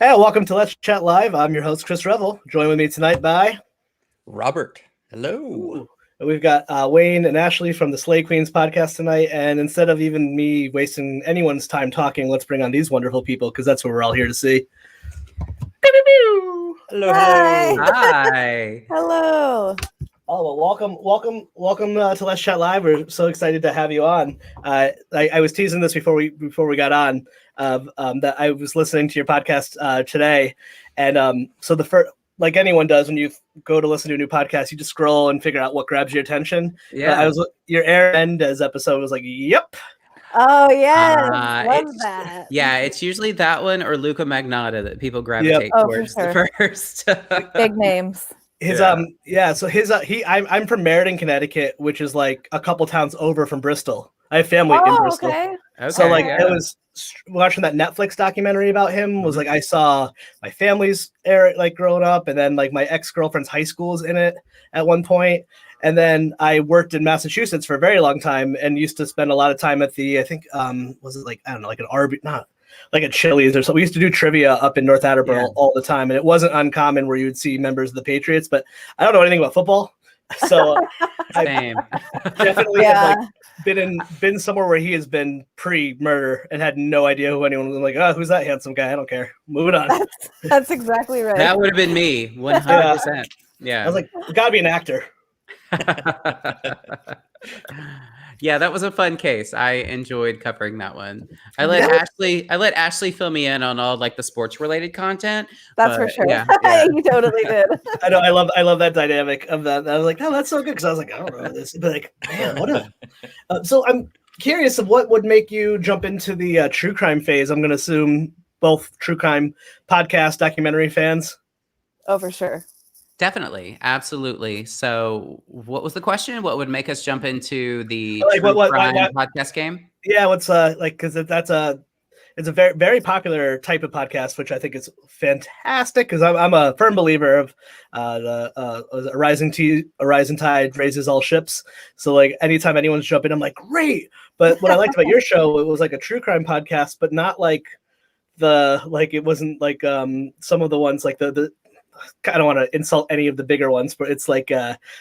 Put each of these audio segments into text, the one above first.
Hey, welcome to Let's Chat Live. I'm your host, Chris Revel. Joined with me tonight by Robert. Hello. We've got Wayne and Ashley from the Slay Queens podcast tonight. And instead of even me wasting anyone's time talking, let's bring on these wonderful people because that's what we're all here to see. Hello. Hi. Hi. Hello. Oh, well, welcome to Let's Chat Live. We're so excited to have you on. I was teasing this before we got on that I was listening to your podcast today, and so the first, like anyone does when you go to listen to a new podcast, you just scroll and figure out what grabs your attention. Yeah. Your Aaron Mendez episode was like, yep. Oh yes, love it's- that. Yeah, it's usually that one or Luca Magnotta that people gravitate Oh, for towards sure. the first. Big names. I'm from Meriden, Connecticut, which is like a couple towns over from Bristol. I have family in Oh, Bristol. okay. Okay, So like yeah. it was watching that Netflix documentary about him was like I saw my family's era like growing up, and then like my ex-girlfriend's high school is in it at one point. And then I worked in Massachusetts for a very long time and used to spend a lot of time at the was it like I don't know, like an Arby, not like a Chili's or something. We used to do trivia up in North Attleboro Yeah. all the time, and it wasn't uncommon where you would see members of the Patriots, but I don't know anything about football. So I Same. definitely Yeah. have like been somewhere where he has been pre-murder and had no idea who anyone was. Like, oh, who's that handsome guy? I don't care. Moving on. That's exactly right. That would have been me, 100%. I Yeah. was like, gotta be an actor. Yeah, that was a fun case. I enjoyed covering that one. I let Ashley fill me in on all like the sports related content. That's for but sure. Yeah, You totally did. I know. I love that dynamic of that. I was like, oh, that's so good because I was like, I don't know this, but like, man, what a. So I'm curious of what would make you jump into the true crime phase. I'm going to assume both true crime podcast documentary fans. Oh, for sure. Definitely, absolutely. So, what was the question? What would make us jump into the Like, true what- crime what- podcast game? Yeah, what's like because it's a very very popular type of podcast, which I think is fantastic because I'm a firm believer of a rising tide raises all ships. So like anytime anyone's jumping, I'm like great. But what I liked about your show, it was like a true crime podcast, but not like it wasn't like some of the ones like the I don't want to insult any of the bigger ones, but it's like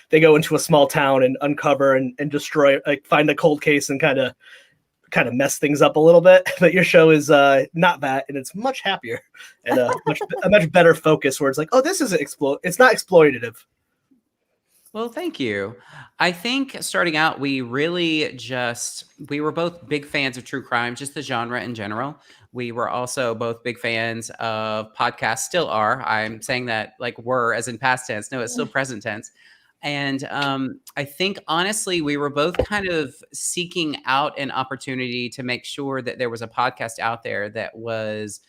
they go into a small town and uncover and destroy, like find a cold case and kind of mess things up a little bit. But your show is not that, and it's much happier and a much better focus where it's like, oh, this is it's not exploitative. Well, thank you. I think starting out, we were both big fans of true crime, just the genre in general. We were also both big fans of podcasts, still are. I'm saying that like were as in past tense. No, it's still present tense. And I think honestly, we were both kind of seeking out an opportunity to make sure that there was a podcast out there that was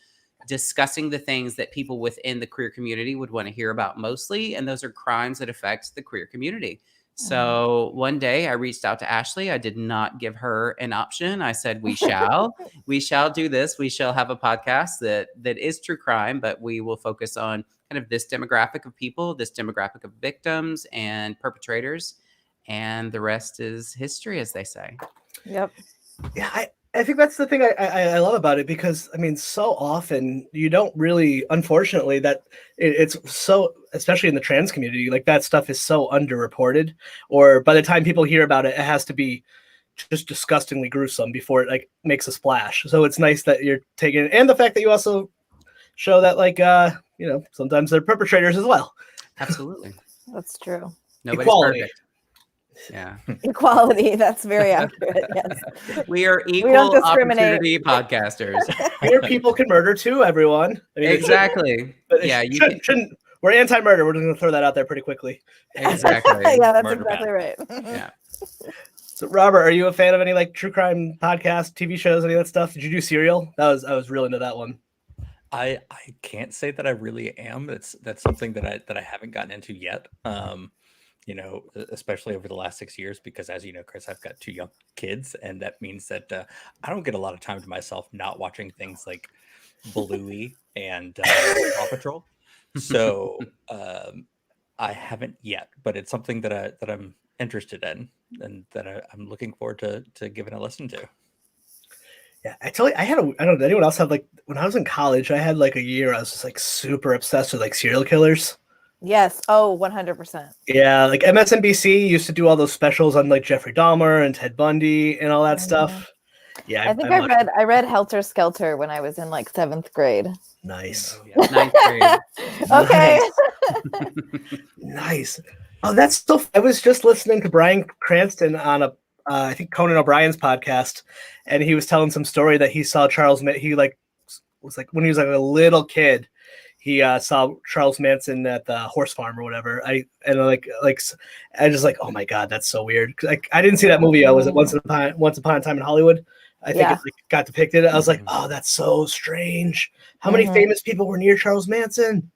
discussing the things that people within the queer community would want to hear about mostly. And those are crimes that affect the queer community. So one day I reached out to Ashley. I did not give her an option. I said, we shall do this. We shall have a podcast that is true crime, but we will focus on kind of this demographic of people, this demographic of victims and perpetrators. And the rest is history, as they say. Yep. Yeah, I think that's the thing I love about it because I mean, so often you don't really, unfortunately, that it's so, especially in the trans community, like that stuff is so underreported, or by the time people hear about it, it has to be just disgustingly gruesome before it like makes a splash. So it's nice that you're taking it, and the fact that you also show that like sometimes they're perpetrators as well. Absolutely. That's true. Nobody's Equality. perfect. Yeah. Equality. That's very accurate. Yes. We are don't equal discriminate. opportunity podcasters. Queer people can murder too, everyone. I mean, Exactly. But Yeah, it you shouldn't. We're anti-murder. We're just going to throw that out there pretty quickly. Exactly. Yeah, that's Murder exactly right. Yeah. So, Robert, are you a fan of any like true crime podcasts, TV shows, any of that stuff? Did you do Serial? I was really into that one. I can't say that I really am. That's something that I haven't gotten into yet. Especially over the last 6 years, because as you know, Chris, I've got 2 young kids, and that means that I don't get a lot of time to myself not watching things like Bluey and Paw Patrol. So I haven't yet, but it's something that I'm interested in and that I'm looking forward to giving a listen to. Yeah, I tell you, I don't know, anyone else have like when I was in college, I had like a year I was just like super obsessed with like serial killers. Yes. Oh, 100%. Yeah, like MSNBC used to do all those specials on like Jeffrey Dahmer and Ted Bundy and all that Mhm. stuff. Yeah, I think I read Helter Skelter when I was in like 7th grade. Nice. Oh, yeah. Ninth grade. Okay. Nice. Oh, that's so. I was just listening to Bryan Cranston on a, I think Conan O'Brien's podcast, and he was telling some story that he saw He like was like when he was like a little kid, he saw Charles Manson at the horse farm or whatever. I just like, oh my god, that's so weird. Like I didn't see that movie. I was at Once Upon a Time in Hollywood. I think Yeah. it like, got depicted. I was like, Mhm. oh, that's so strange. How many Mhm. famous people were near Charles Manson?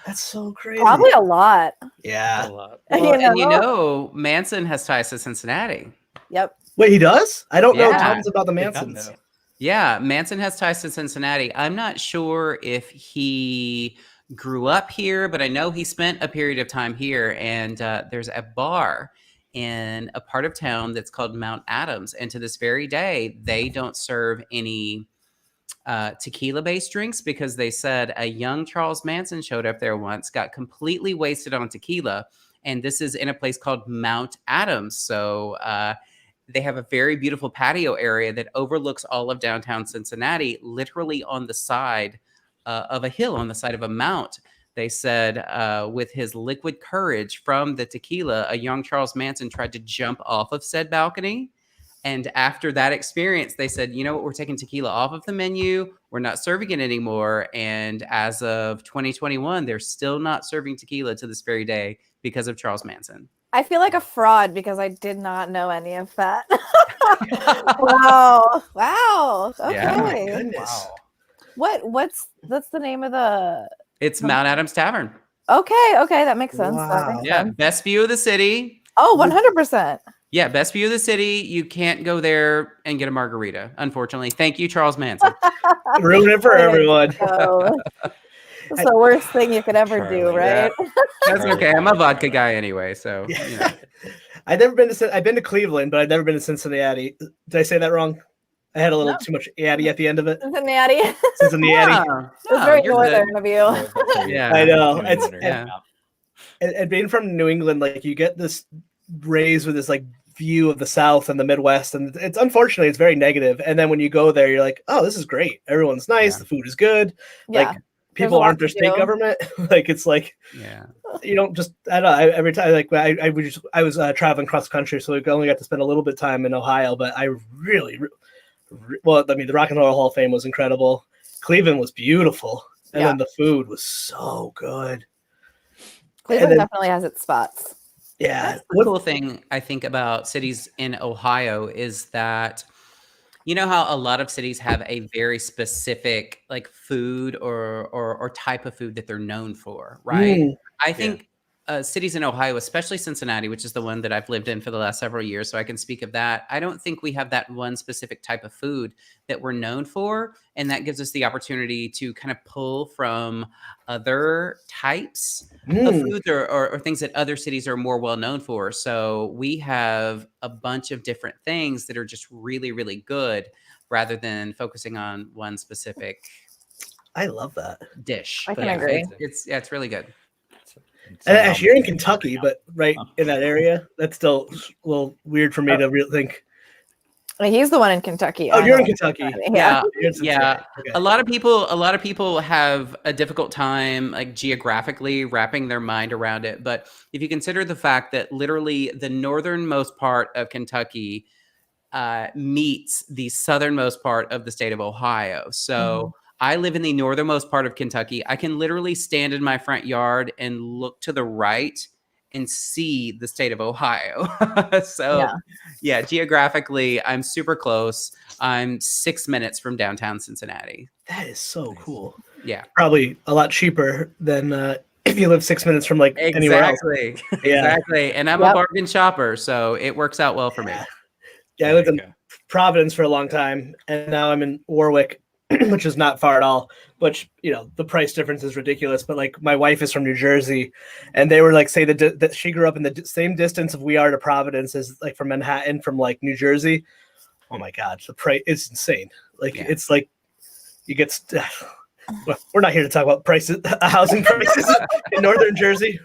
That's so crazy. Probably a lot. Yeah. A lot. Well, and you know? know, Manson has ties to Cincinnati. Yep. Wait, he does? I don't know Yeah. tons about the Did not Mansons. know. Yeah, Manson has ties to Cincinnati. I'm not sure if he grew up here, but I know he spent a period of time here. And there's a bar in a part of town that's called Mount Adams. And to this very day, they don't serve any tequila-based drinks because they said a young Charles Manson showed up there once, got completely wasted on tequila. And this is in a place called Mount Adams. So they have a very beautiful patio area that overlooks all of downtown Cincinnati, literally on the side of a hill, on the side of a mount. They said with his liquid courage from the tequila, a young Charles Manson tried to jump off of said balcony. And after that experience, they said, you know what, we're taking tequila off of the menu. We're not serving it anymore. And as of 2021, they're still not serving tequila to this very day because of Charles Manson. I feel like a fraud because I did not know any of that. Wow. Wow. Okay. Yeah. Oh my goodness. Wow. What's the name of the It's Mount Adams Tavern. Okay, that makes sense. That Wow. makes Yeah, sense. best view of the city. Oh, 100%. Yeah, best view of the city. You can't go there and get a margarita, unfortunately. Thank you, Charles Manson. Ruin it for everyone. So, it's the worst thing you could ever do, Charlie, right? That's okay. I'm a vodka guy anyway, so you know. I've been to Cleveland, but I've never been to Cincinnati. Did I say that wrong? I had a little too much addy at the end of it. Cincinnati. It Cincinnati. No, was very you're good. northern of you. Yeah. I know. New It's- England yeah. out. And being from New England, like you get this raised with this like view of the South and the Midwest, and it's unfortunately it's very negative. And then when you go there, you're like, oh, this is great. Everyone's nice. Yeah. The food is good. Yeah. Like people a lot aren't their to state do. government. Like it's like Yeah. you don't just I don't know. Every time like I was traveling cross country, so we only got to spend a little bit of time in Ohio. But I really, well, I mean, the Rock and Roll Hall of Fame was incredible. Cleveland was beautiful, and Yeah. then the food was so good. Cleveland then- definitely has its spots. Yeah, That's the cool thing I think about cities in Ohio is that you know how a lot of cities have a very specific like food or type of food that they're known for, right? Mm. I think cities in Ohio, especially Cincinnati, which is the one that I've lived in for the last several years, so I can speak of that. I don't think we have that one specific type of food that we're known for, and that gives us the opportunity to kind of pull from other types of Mm. foods or things that other cities are more well known for. So we have a bunch of different things that are just really, really good rather than focusing on one specific I love that. dish. I But can yeah, agree. it's really good. And actually, you're in Kentucky, but right in that area, that's still a little weird for me to really think. I mean, he's the one in Kentucky. Oh, I'm you're in not Kentucky. Yeah. You're in Cincinnati. Yeah. Okay. A lot of people have a difficult time like geographically wrapping their mind around it. But if you consider the fact that literally the northernmost part of Kentucky meets the southernmost part of the state of Ohio. So I live in the northernmost part of Kentucky. I can literally stand in my front yard and look to the right and see the state of Ohio. So yeah, geographically, I'm super close. I'm 6 minutes from downtown Cincinnati. That is so cool. Yeah, Probably a lot cheaper than if you live 6 minutes from like anywhere else. exactly. Yeah. Exactly. And I'm Yep. a bargain shopper, so it works out well for me. Yeah, I lived in Providence for a long time, and now I'm in Warwick, which is not far at all. But you know, the price difference is ridiculous. But like, my wife is from New Jersey, and they were like, say that she grew up in the same distance of we are to Providence as like from Manhattan, from like New Jersey. Oh my God, the price is insane. Like Yeah. it's like you get. Well, we're not here to talk about prices, housing prices in northern Jersey.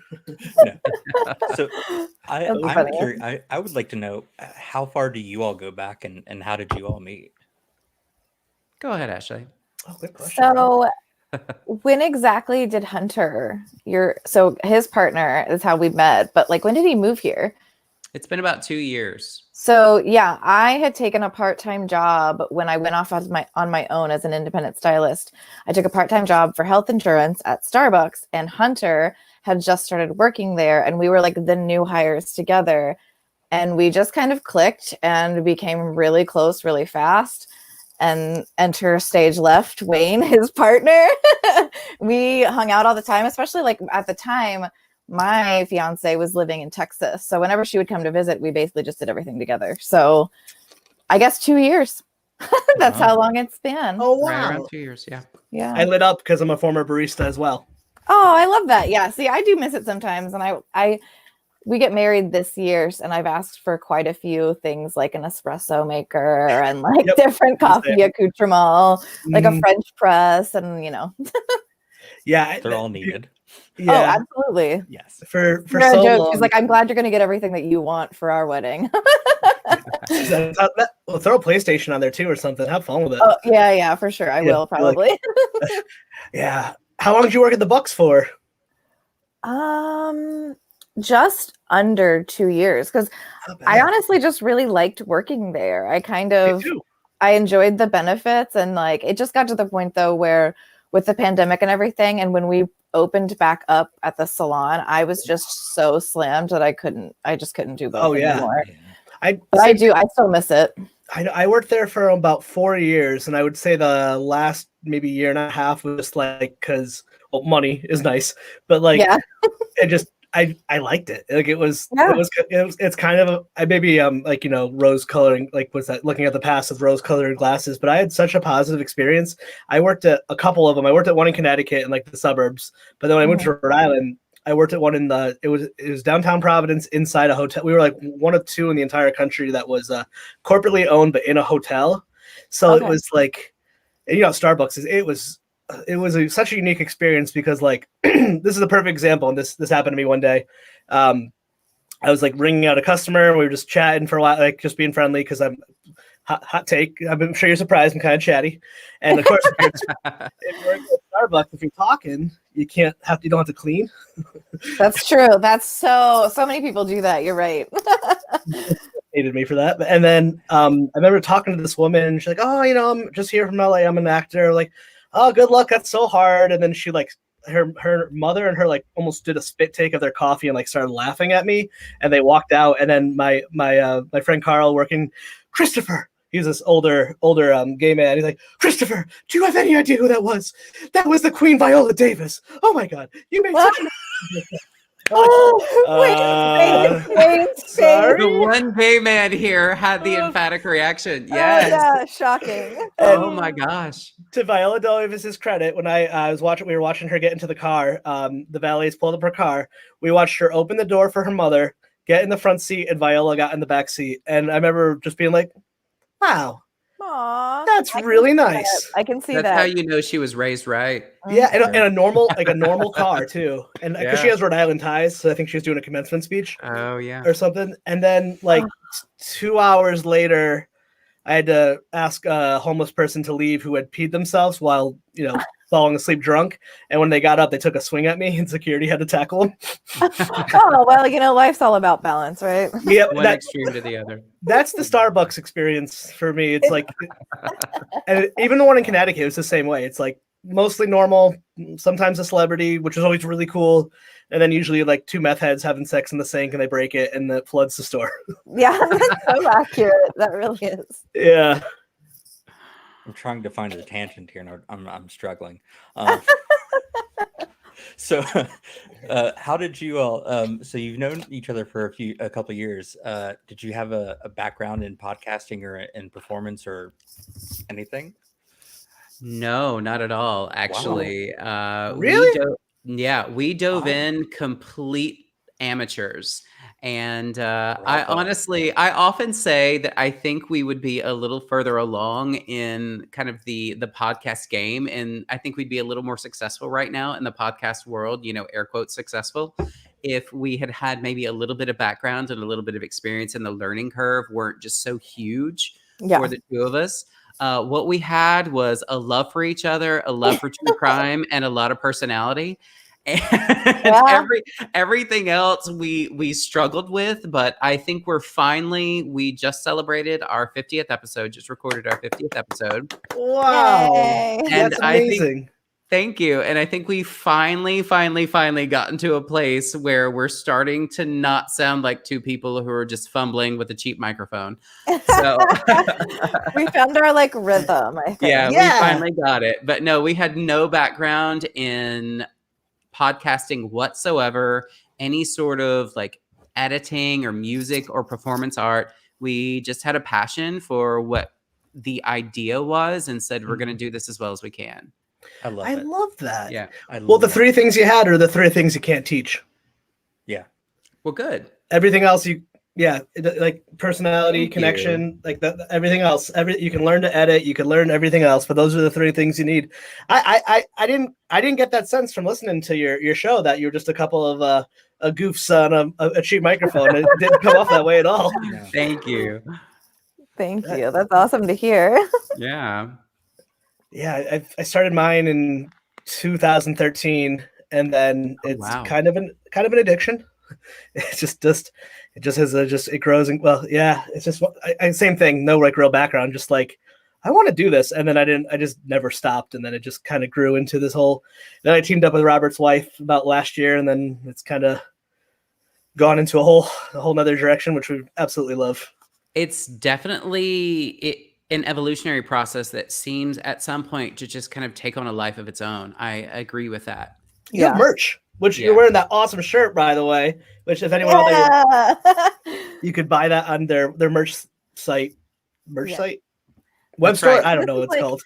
So That's I'm funny. curious. I would like to know how far do you all go back, and how did you all meet? Go ahead, Ashley. Oh, good question. So when exactly did Hunter, so his partner is how we met, but like when did he move here? It's been about 2 years. So yeah, I had taken a part-time job when I went off on my own as an independent stylist. I took a part-time job for health insurance at Starbucks, and Hunter had just started working there, and we were like the new hires together, and we just kind of clicked and became really close really fast. And enter stage left Wayne, his partner. We hung out all the time, especially like at the time my fiance was living in Texas. So whenever she would come to visit, we basically just did everything together. So I guess 2 years. That's Wow. how long it's been. Oh Right wow! around 2 years, yeah. Yeah. I lit up because I'm a former barista as well. Oh, I love that. Yeah. See, I do miss it sometimes. And we get married this year, and I've asked for quite a few things like an espresso maker and like Yep. different coffee accoutrement, like a Mm, French press, and yeah, They're all needed. Oh, yeah. absolutely. Yes. For Sarah so jokes, long. she's like, I'm glad you're going to get everything that you want for our wedding. Well, throw a PlayStation on there too or something. Have fun with it. Oh, yeah, for sure. I Yeah, will like- probably. Yeah. How long did you work at the Bucks for? Just under 2 years, because Not I bad. honestly just really liked working there. I kind Me of too. I enjoyed the benefits, and like it just got to the point though where with the pandemic and everything, and when we opened back up at the salon, I was just so slammed that I just couldn't do both Oh, yeah. anymore. Yeah. But I still miss it. I worked there for about 4 years, and I would say the last maybe year and a half was just like because money is nice, but like Yeah. it just I liked it. Like Yeah. it's kind of I maybe like rose coloring, like was that looking at the past of rose colored glasses, but I had such a positive experience. I worked at a couple of them. I worked at one in Connecticut in like the suburbs, but then when I moved to Rhode Island, I worked at one in it was downtown Providence inside a hotel. We were like one of two in the entire country that was corporately owned but in a hotel. So Okay. it was like Starbucks it was such a unique experience because like this is a perfect example, and this happened to me one day. I was like ringing out a customer, and we were just chatting for a while, like just being friendly because I'm hot take. I'm sure you're surprised I'm kind of chatty, and of course if you're at Starbucks, if you're talking, you don't have to clean. That's true. That's so many people do that. You're right. Hated me for that. And then I remember talking to this woman, and she's like, "Oh, I'm just here from LA. I'm an actor." Like, "Oh, good luck. That's so hard." And then she like her mother and her like almost did a spit take of their coffee and like started laughing at me, and they walked out. And then my friend Carl working, Christopher. He's this older gay man. He's like, "Christopher, do you have any idea who that was? That was the Queen Viola Davis. Oh my God, you made such a." Wait. sorry? The one gay man here had the emphatic reaction. Oh, Yes. yeah, shocking. Oh my gosh. To Viola Davis's credit, when we were watching her get into the car. The valets pulled up her car. We watched her open the door for her mother, get in the front seat, and Viola got in the back seat. And I remember just being like, "Wow, Aw, that's I can really see that. nice." I can see That's that. how you know she was raised right. Yeah, and a normal car too, and because she Yeah. has Rhode Island ties, so I think she was doing a commencement speech Oh yeah. or something. And then like 2 hours later, I had to ask a homeless person to leave who had peed themselves while falling asleep drunk. And when they got up, they took a swing at me, and security had to tackle them. Oh, well, life's all about balance, right? Yeah, One extreme to the other. that's the Starbucks experience for me. It's like, and even the one in Connecticut was the same way. It's like mostly normal, sometimes a celebrity, which is always really cool. And then usually like two meth heads having sex in the sink and they break it and it floods the store. Yeah, that's so accurate. That really is. Yeah. I'm trying to find a tangent here, and I'm struggling. So, how did you all? So you've known each other for a couple of years. Did you have a background in podcasting or in performance or anything? No, not at all. Actually, Really? we dove Wow. in complete amateurs, And Bravo. I often say that I think we would be a little further along in kind of the podcast game, and I think we'd be a little more successful right now in the podcast world. Air quotes successful, if we had maybe a little bit of background and a little bit of experience, and the learning curve weren't just so huge for the two of us. What we had was a love for each other, a love for true crime, and a lot of personality. And everything else we struggled with, but I think we just celebrated our 50th episode, just recorded our 50th episode. Wow. Yay. And That's amazing. Thank you. And I think we finally got into a place where we're starting to not sound like two people who are just fumbling with a cheap microphone. So We found our rhythm, I think. yeah, Yeah. we finally got it. But no, we had no background in podcasting whatsoever, any sort of editing or music or performance art. We just had a passion for what the idea was and said, we're going to do this as well as we can. I love I it. love that. Yeah. Well, the three things you had are the three things you can't teach. Yeah. Well, good. Everything else like personality, Thank connection, everything else. You can learn to edit, you can learn everything else, but those are the three things you need. I didn't get that sense from listening to your show that you were just a couple of goofs on a cheap microphone. It didn't come off that way at all. No. Thank you. Thank you. That's awesome to hear. Yeah. Yeah, I started mine in 2013, and then it's wow. kind of an addiction. It it grows. And well, yeah, it's just same thing. No real background. Just I want to do this, and then I just never stopped, and then it just kind of grew into this whole. Then I teamed up with Robert's wife about last year, and then it's kind of gone into a whole nother direction, which we absolutely love. It's definitely an evolutionary process that seems at some point to just kind of take on a life of its own. I agree with that. You have merch, which you're wearing that awesome shirt, by the way. Which, if anyone out there, you could buy that on their merch site, site, web That's store. right. I don't know what it's called.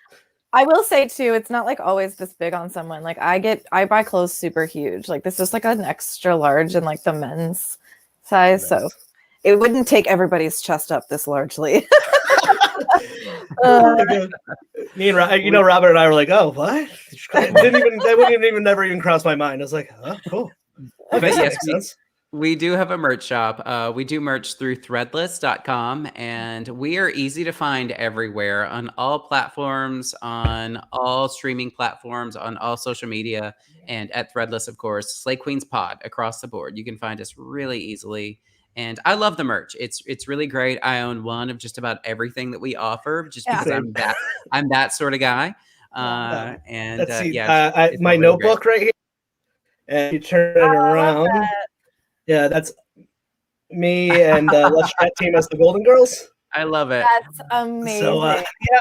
I will say too, it's not always this big on someone. I buy clothes super huge. This is an extra large in the men's size. So it wouldn't take everybody's chest up this largely. Me and Robert and I were like, "Oh, what?" That wouldn't even never even cross my mind. I was like, "Oh, cool." But That yes, makes sense. we do have a merch shop. We do merch through threadless.com, and we are easy to find everywhere on all platforms, on all streaming platforms, on all social media, and at Threadless, of course. Slay Queens Pod across the board. You can find us really easily. And I love the merch. It's really great. I own one of just about everything that we offer, just because I'm that sort of guy. And Let's see. it's My really notebook right here, and you turn it around. Yeah, that's me and Let's Chat team as the Golden Girls. I love it. That's amazing. So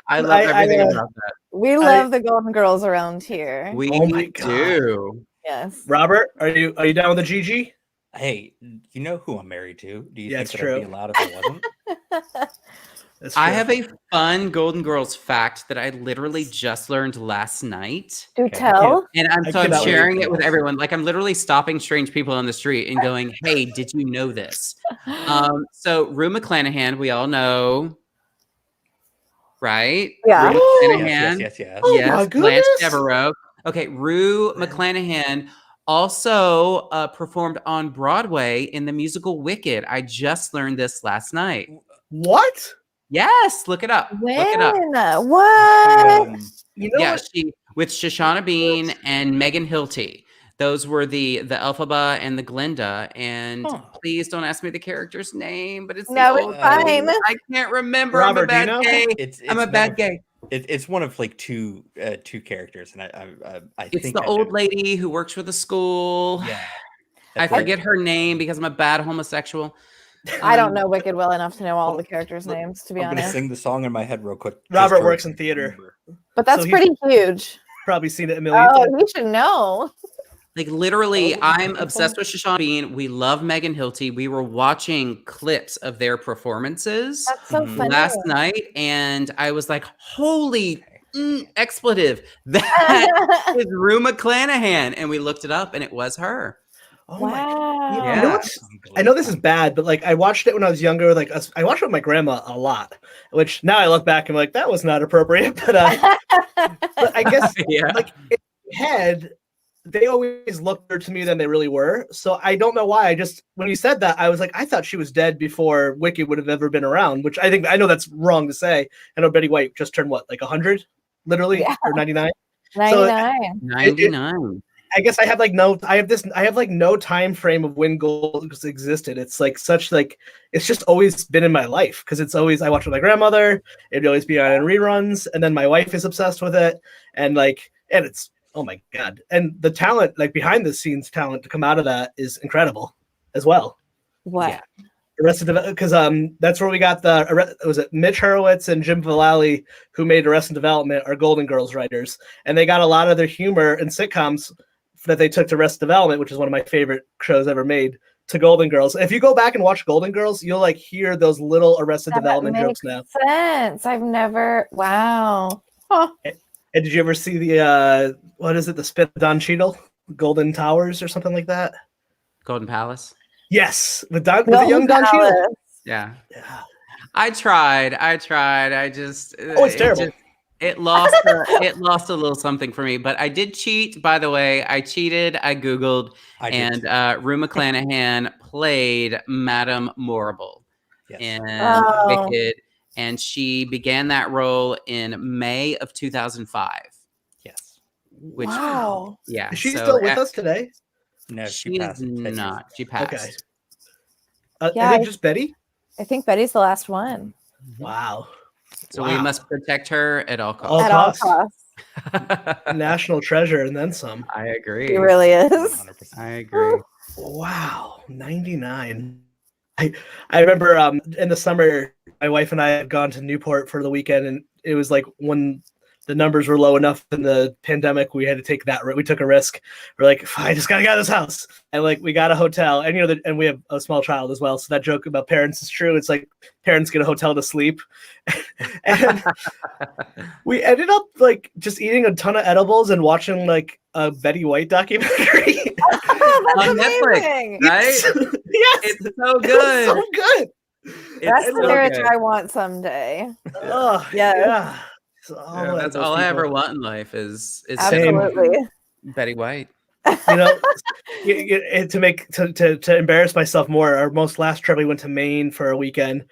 I love everything about that. We love the Golden Girls around here. We Oh my God. do. Yes. Robert, are you down with the GG? Hey, you know who I'm married to? Do you Yeah, think it's that true. I'd be allowed if I wasn't? That's I true. have a fun Golden Girls fact that I literally just learned last night. Do Okay. tell. And I I'm cannot wait sharing for it with this. everyone. I'm literally stopping strange people on the street and going, "Hey, did you know this?" So Rue McClanahan, we all know, right? Yeah. Rue McClanahan. Yes. Oh Yes, my Blanche goodness. Devereaux. Okay, Rue McClanahan also performed on Broadway in the musical Wicked. I just learned this last night. What? Yes, look it up. When? Look it up. What? You know Yeah, what? she with Shoshana Bean and Megan Hilty. Those were the Elphaba and the Glinda. And Huh. please don't ask me the character's name, but it's the No, old it's fine. lady. I can't remember. Robert, do you I'm a know? bad gay. It's I'm a one bad of- gay. It's one of two characters, and I It's think the I old know. lady who works for the school. Yeah, I forget her name because I'm a bad homosexual. I don't know Wicked well enough to know all the characters' names, to be I'm gonna honest. sing the song in my head real quick. just Robert to works in theater. remember. But that's So he's- pretty huge. Probably seen it a million Oh, times. you should know. Literally, Oh, I'm okay. obsessed with Shoshana Bean. We love Megan Hilty. We were watching clips of their performances That's so Mhm. funny. last night, and I was like, "Holy expletive! That is Rue McClanahan." And we looked it up, and it was her. Oh my! Wow. You know Yeah. what's? I know this is bad, but like I watched it when I was younger. Like I watched it with my grandma a lot, which now I look back and I'm like that was not appropriate. But I guess Yeah. like in my head, they always looked better to me than they really were. So I don't know why. I just when you said that, I was like, I thought she was dead before Wicked would have ever been around. Which I know that's wrong to say. I know Betty White just turned what, like 100, literally, Yeah. or 99. 99. 99. I guess I have like no time frame of when Gold existed. It's like such like it's just always been in my life because it's always I watch with my grandmother. It'd always be on in reruns, and then my wife is obsessed with it, and it's oh my god, and the talent like behind the scenes talent to come out of that is incredible as well. What? Yeah. Arrested Development, because that's where we got was it Mitch Hurwitz and Jim Vallely who made Arrested Development are Golden Girls writers, and they got a lot of their humor in sitcoms that they took to Arrested Development, which is one of my favorite shows ever made, to Golden Girls. If you go back and watch Golden Girls, you'll like hear those little Arrested Development jokes now. Sense. I've never. Wow. Huh. And did you ever see the what is it, the Spin of Don Cheadle, Golden Towers or something like that? Golden Palace. Yes, with the young Don Cheadle. Yeah. Yeah. I tried. I just. Oh, it's terrible. It lost. It lost a little something for me, but I did cheat. By the way, I cheated. I googled, and Rue McClanahan played Madame Morrible in Wicked, and she began that role in May of 2005. Yes. Which, wow. Yeah. Is she still with us today? No, she is not. She passed. Okay. I think just Betty. I think Betty's the last one. Wow. So we must protect her at all costs. All costs. National treasure and then some. I agree. He really is. 100%. I agree. Wow. 99. I remember in the summer, my wife and I had gone to Newport for the weekend, and it was like when the numbers were low enough in the pandemic, we had to take that. We took a risk. We're like, I just gotta get out of this house, and like we got a hotel, and and we have a small child as well. So that joke about parents is true. It's like parents get a hotel to sleep, and we ended up like just eating a ton of edibles and watching like a Betty White documentary. Oh, that's on amazing. Netflix, right? Yes, It's so good. so good. That's It's the so marriage good. I want someday. Oh, Yeah. Yeah, that's all I ever want in life is Absolutely. Betty White. You know, to embarrass myself more, our last trip we went to Maine for a weekend.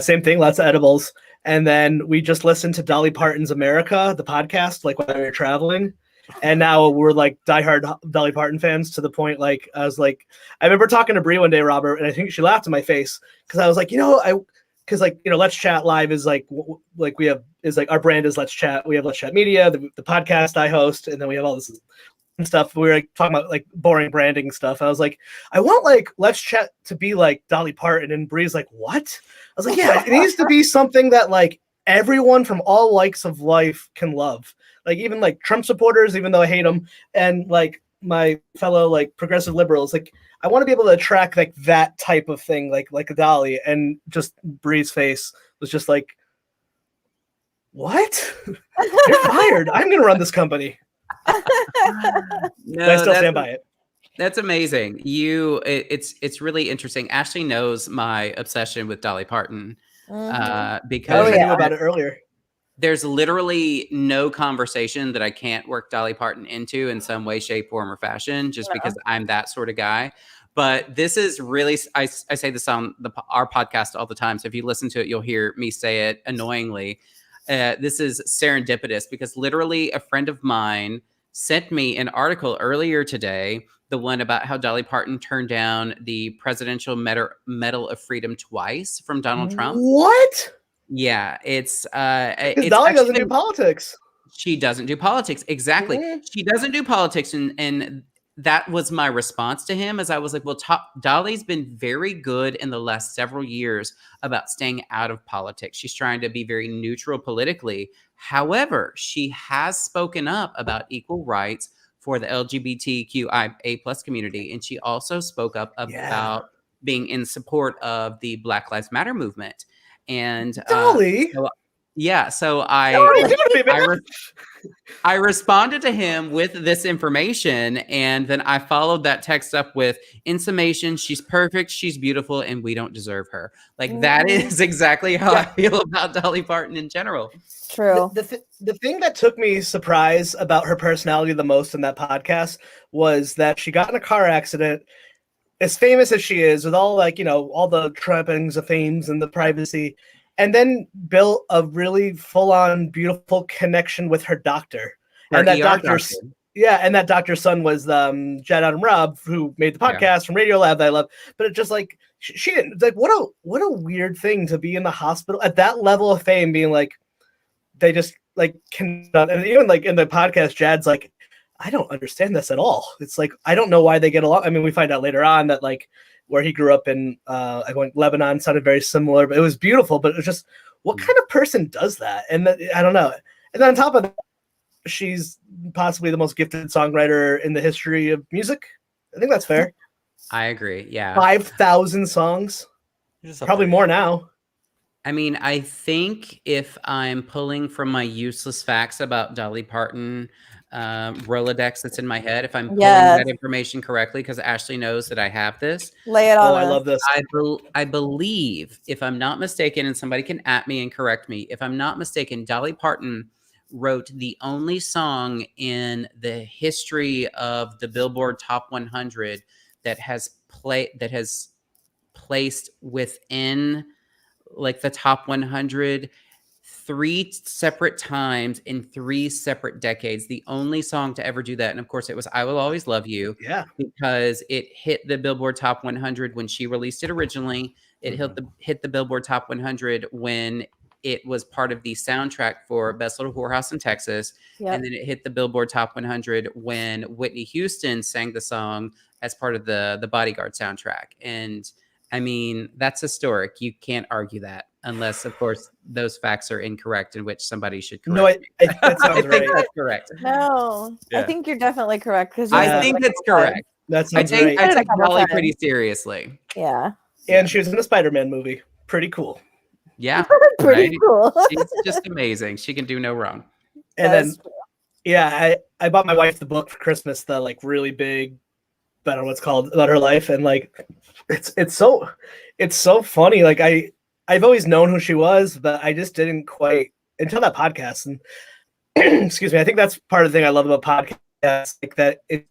Same thing, lots of edibles, and then we just listened to Dolly Parton's America, the podcast, like when we were traveling. And now we're like diehard Dolly Parton fans to the point like I was like, I remember talking to Brie one day, Robert, and I think she laughed in my face because I was like, Let's Chat Live is like we have is like our brand is Let's Chat. We have Let's Chat Media, the podcast I host, and then we have all this stuff. We were like talking about like boring branding stuff. I was like, I want like Let's Chat to be like Dolly Parton, and Bree's like, what? I was like, yeah, it needs to be something that like everyone from all likes of life can love. Like even like Trump supporters, even though I hate them, and like my fellow like progressive liberals, like I want to be able to attract like that type of thing, like a Dolly, and just Bree's face was just like, what? You're fired. I'm going to run this company. No, I still stand by it. That's amazing. It's really interesting. Ashley knows my obsession with Dolly Parton because I knew about it earlier. There's literally no conversation that I can't work Dolly Parton into in some way, shape, form, or fashion, just because I'm that sort of guy. But this is really, I say this on our podcast all the time. So if you listen to it, you'll hear me say it annoyingly. This is serendipitous because literally a friend of mine sent me an article earlier today, the one about how Dolly Parton turned down the Presidential Medal of Freedom twice from Donald Trump. What? Yeah, it's Dolly doesn't do politics. She doesn't do politics. Exactly. Mm-hmm. She doesn't do politics. And that was my response to him as I was like, well, Dolly's been very good in the last several years about staying out of politics. She's trying to be very neutral politically. However, she has spoken up about equal rights for the LGBTQIA+ community. And she also spoke up about being in support of the Black Lives Matter movement. And Dolly? Yeah, so What are you doing to me, man? I responded to him with this information, and then I followed that text up with, in summation, she's perfect, she's beautiful, and we don't deserve her. Like, that is exactly how I feel about Dolly Parton in general. True. The thing that took me surprise about her personality the most in that podcast was that she got in a car accident. As famous as she is, with all all the trappings of fames and the privacy, and then built a really full-on beautiful connection with her doctor. Her And that ER doctor's doctor. and that doctor's son was Jed Adam Robb, who made the podcast from Radiolab that I love. But it just like she didn't like what a weird thing to be in the hospital at that level of fame, being like they just like cannot. And even like in the podcast, Jad's like, I don't understand this at all. It's like I don't know why they get along. I mean, we find out later on that like where he grew up in Lebanon sounded very similar, but it was beautiful. But it was just what kind of person does that? And I don't know. And then on top of that, she's possibly the most gifted songwriter in the history of music. I think that's fair. I agree. Yeah. 5,000 songs, probably more now. I mean, I think if I'm pulling from my useless facts about Dolly Parton Rolodex that's in my head, if I'm pulling that information correctly, because Ashley knows that I have this. Lay it on. I love this. I believe, if I'm not mistaken, and somebody can at me and correct me, if I'm not mistaken, Dolly Parton wrote the only song in the history of the Billboard Top 100 that has placed within like the top 100 3 separate times in 3 separate decades. The only song to ever do that. And of course it was I Will Always Love You. Yeah. Because it hit the Billboard Top 100 when she released it originally. It hit the Billboard Top 100 when it was part of the soundtrack for Best Little Whorehouse in Texas. Yep. And then it hit the Billboard Top 100 when Whitney Houston sang the song as part of the Bodyguard soundtrack. And I mean, that's historic. You can't argue that unless, of course, those facts are incorrect, in which somebody should correct me. That sounds I think that's correct. No, I think you're definitely correct. Because I think that's correct. I take Dolly pretty seriously. Yeah. And she was in a Spider-Man movie. Pretty cool. Yeah. Pretty cool. She's just amazing. She can do no wrong. And then, I bought my wife the book for Christmas, the like really big, I don't know what's called, about her life. And like, it's so funny. Like I've always known who she was, but I just didn't quite until that podcast. And excuse me, I think that's part of the thing I love about podcasts, like that it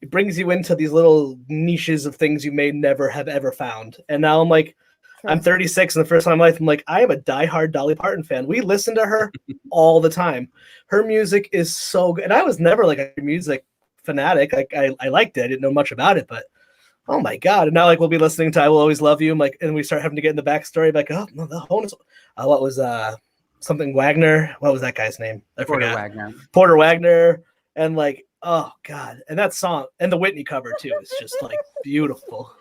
brings you into these little niches of things you may never have ever found. And now I'm like, I'm 36, and the first time in my life, I'm like, I am a diehard Dolly Parton fan. We listen to her all the time. Her music is so good. And I was never like a music fanatic. Like I liked it. I didn't know much about it, but oh my God. And now like we'll be listening to I Will Always Love You. I'm like, and we start having to get in the backstory, like, oh no, the bonus. What was something Wagner? What was that guy's name? I forgot. Porter Wagner. And like, oh God. And that song and the Whitney cover too is just like beautiful.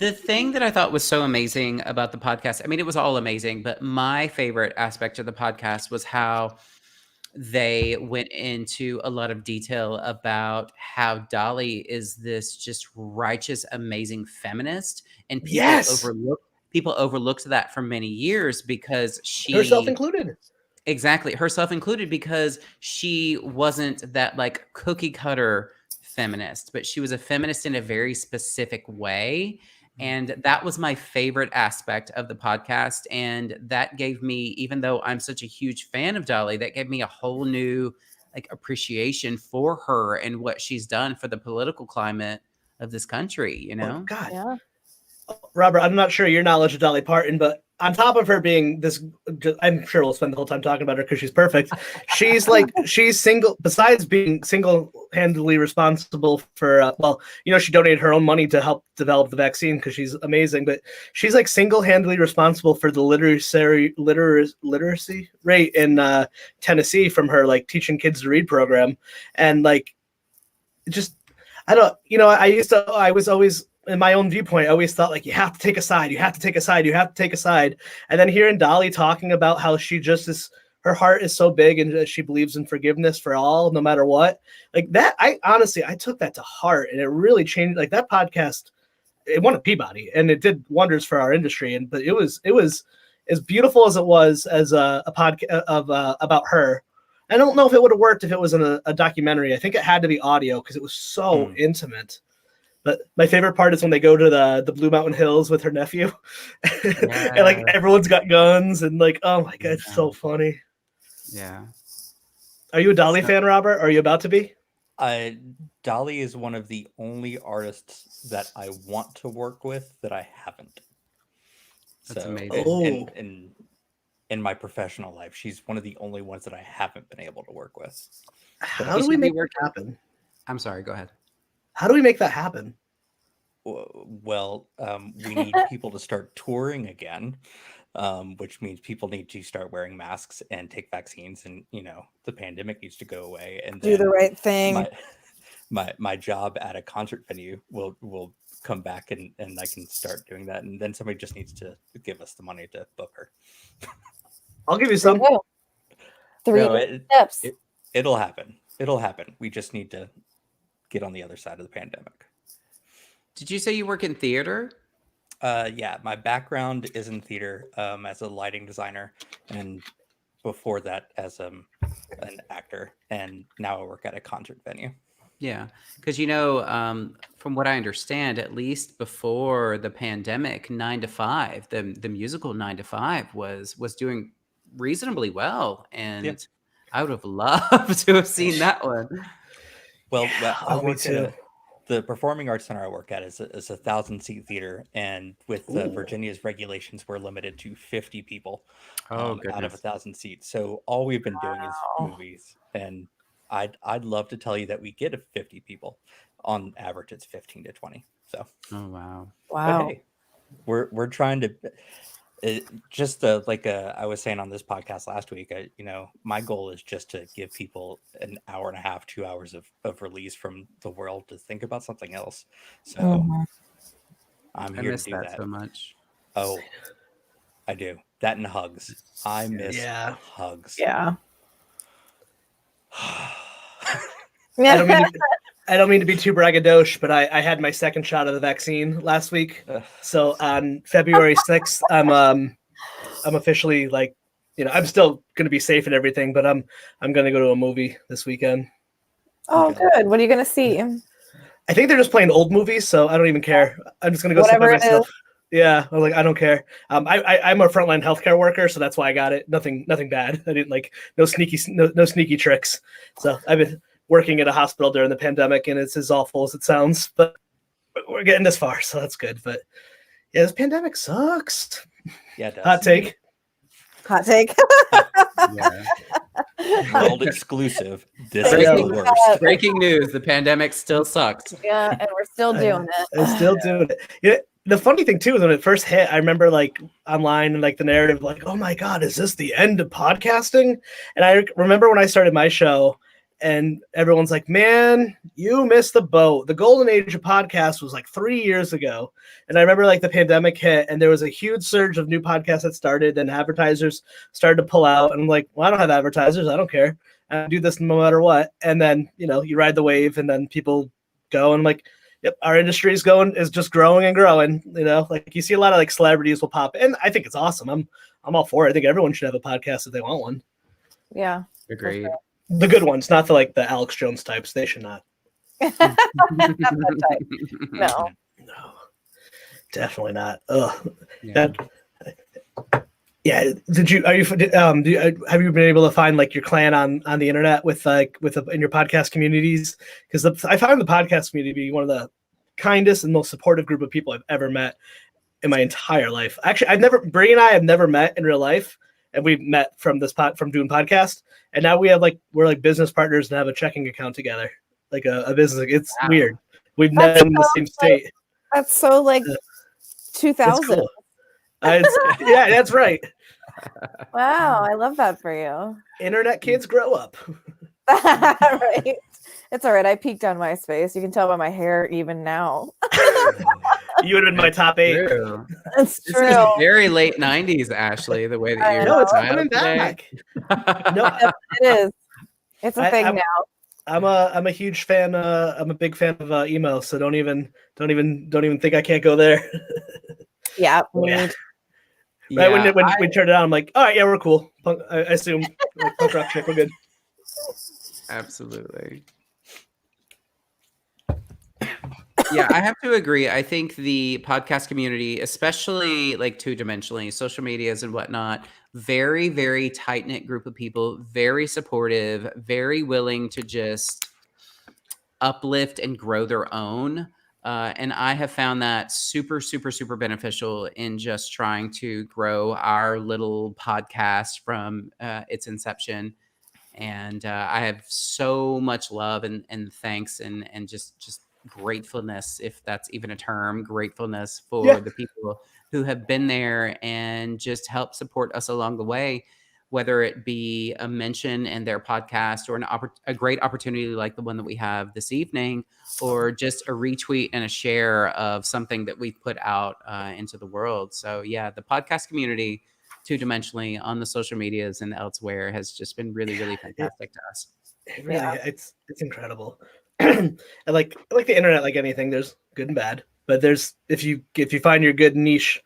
The thing that I thought was so amazing about the podcast, I mean, it was all amazing, but my favorite aspect of the podcast was how they went into a lot of detail Mm-hmm. about how Dolly is this just righteous, amazing feminist, and people overlooked that for many years because she herself included. Exactly, herself included, because she wasn't that like cookie cutter feminist, but she was a feminist in a very specific way. And that was my favorite aspect of the podcast. And that gave me, even though I'm such a huge fan of Dolly, that gave me a whole new like appreciation for her and what she's done for the political climate of this country, you know? Oh, God. Yeah. Robert, I'm not sure your knowledge of Dolly Parton, but on top of her being this, I'm sure we'll spend the whole time talking about her because she's perfect. She's besides being single-handedly responsible for, she donated her own money to help develop the vaccine because she's amazing, but she's like single-handedly responsible for the literacy rate in Tennessee from her like teaching kids to read program. And like, I was always, in my own viewpoint, I always thought like, you have to take a side, you have to take a side, you have to take a side. And then hearing Dolly talking about how she just is, her heart is so big and she believes in forgiveness for all, no matter what, like that. I took that to heart, and it really changed. Like that podcast, it won a Peabody and it did wonders for our industry. But it was as beautiful as it was as a podcast of about her, I don't know if it would have worked if it was in a documentary. I think it had to be audio because it was so intimate. But my favorite part is when they go to the Blue Mountain Hills with her nephew, and like everyone's got guns and like, oh my god, it's so funny. Yeah. Are you a Dolly fan, Robert? Are you about to be? Dolly is one of the only artists that I want to work with that I haven't. That's so, amazing. In my professional life, she's one of the only ones that I haven't been able to work with. How do we make that happen? I'm sorry, go ahead. How do we make that happen? Well, we need people to start touring again, which means people need to start wearing masks and take vaccines, and the pandemic needs to go away. And do the right thing. My job at a concert venue will come back, and I can start doing that. And then somebody just needs to give us the money to book her. I'll give you some. Three steps. It'll happen. It'll happen. We just need to get on the other side of the pandemic. Did you say you work in theater? Yeah, my background is in theater as a lighting designer, and before that as an actor, and now I work at a concert venue. Yeah, because from what I understand, at least before the pandemic, 9 to 5, the musical 9 to 5 was doing reasonably well, and I would have loved to have seen that one. Well, I work at the Performing Arts Center I work at is a 1,000-seat theater, and with Virginia's regulations, we're limited to 50 people out of 1,000 seats. So all we've been doing is movies, and I'd love to tell you that we get 50 people. On average, it's 15 to 20. So. Oh wow! Wow. Hey, we're trying to. I was saying on this podcast last week, my goal is just to give people an hour and a half, 2 hours of release from the world to think about something else. So I'm here to do that so much. Oh, I do. That and hugs. I miss hugs. Yeah. I don't mean to be too braggadocious, but I had my second shot of the vaccine last week. So on February 6th, I'm officially I'm still going to be safe and everything, but I'm going to go to a movie this weekend. Oh, good. What are you going to see? I think they're just playing old movies, so I don't even care. I'm just going to go sit by myself. Yeah, I was like, I don't care. I'm a frontline healthcare worker, so that's why I got it. Nothing bad. I didn't no sneaky tricks. So I've been working at a hospital during the pandemic, and it's as awful as it sounds, but we're getting this far, so that's good. But yeah, this pandemic sucks. Yeah, it does. Hot take. Yeah. World exclusive. This is the worst. Breaking news: the pandemic still sucks. Yeah, and we're still doing it. I'm still doing it. Yeah. The funny thing too is when it first hit, I remember online and the narrative, oh my God, is this the end of podcasting? And I remember when I started my show, and everyone's like, man, you missed the boat. The golden age of podcasts was 3 years ago. And I remember the pandemic hit, and there was a huge surge of new podcasts that started, and advertisers started to pull out. And I'm like, well, I don't have advertisers. I don't care. I do this no matter what. And then, you ride the wave, and then people go, and I'm like, yep, our industry is just growing and growing. You see a lot of celebrities will pop, and I think it's awesome. I'm all for it. I think everyone should have a podcast if they want one. Yeah, agreed. The good ones, not the Alex Jones types. They should not. Not that type. No, definitely not. Ugh. Yeah. Yeah. Have you been able to find your clan on the internet in your podcast communities? Because I found the podcast community to be one of the kindest and most supportive group of people I've ever met in my entire life. Actually, Bree and I have never met in real life, and we've met from doing podcast, and now we're business partners and have a checking account together, a business. It's weird. We've met in the same state. That's so 2000. Cool. Yeah, that's right. Wow, I love that for you. Internet kids grow up. Right. It's all right. I peaked on MySpace. You can tell by my hair even now. You would have been my top 8. That's This true. is very late 90s, Ashley, the way that you're No, it's styled coming today. back. No, It is. It's a thing now. I'm a huge fan. I'm a big fan of emo. So don't even think I can't go there. Yeah. Yeah. Right when we turned it on, I'm like, all right, yeah, we're cool. I assume like punk rock chick, we're good. Absolutely. Yeah, I have to agree. I think the podcast community, especially like two-dimensionally, social medias and whatnot, very, very tight-knit group of people, very supportive, very willing to just uplift and grow their own. And I have found that super, super, super beneficial in just trying to grow our little podcast from its inception. And I have so much love and thanks and just gratefulness, if that's even a term, gratefulness for the people who have been there and just help support us along the way, whether it be a mention in their podcast or a great opportunity like the one that we have this evening, or just a retweet and a share of something that we've put out into the world. So yeah, the podcast community two-dimensionally on the social medias and elsewhere has just been really, really fantastic to us. It really, it's incredible. And like the internet, like anything, there's good and bad. But there's if you find your good niche,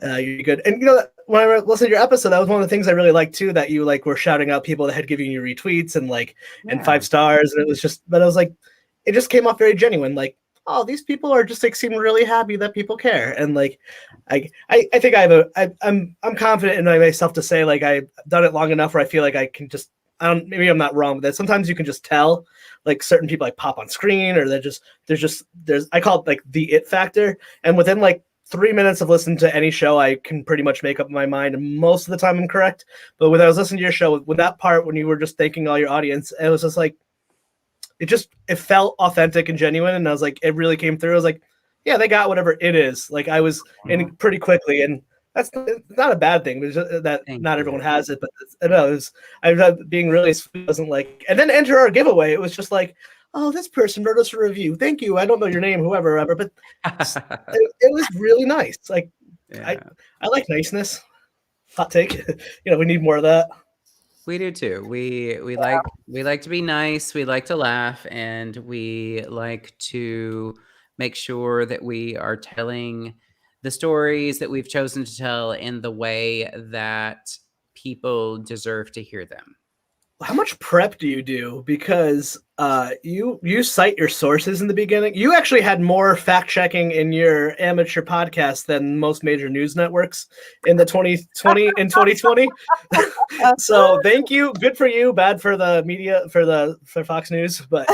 you're good. And you know, when I listened to your episode, that was one of the things I really liked too. That you like were shouting out people that had given you retweets and like and 5 stars, and it was just. But I was like, it just came off very genuine. Like, oh, these people are just like seem really happy that people care, and like, I think I'm confident in myself to say like I've done it long enough where I feel like I can just. Maybe I'm not wrong, but that sometimes you can just tell like certain people like pop on screen or there's I call it like the it factor. And within like 3 minutes of listening to any show, I can pretty much make up my mind. And most of the time I'm correct. But when I was listening to your show with that part, when you were just thanking all your audience, it was just like, it felt authentic and genuine. And I was like, it really came through. I was like, yeah, they got whatever it is. Like I was in pretty quickly, and that's not a bad thing. It's just that not everyone has it, but I know I was being really sweet. Wasn't like, and then enter our giveaway. It was just like, oh, this person wrote us a review. Thank you. I don't know your name, whoever, but it was really nice. Like I like niceness. Hot take. We need more of that. We do too. We like to be nice. We like to laugh, and we like to make sure that we are telling the stories that we've chosen to tell in the way that people deserve to hear them. How much prep do you do? Because you cite your sources in the beginning. You actually had more fact checking in your amateur podcast than most major news networks in the 2020. So thank you. Good for you. Bad for the media, for Fox News, but.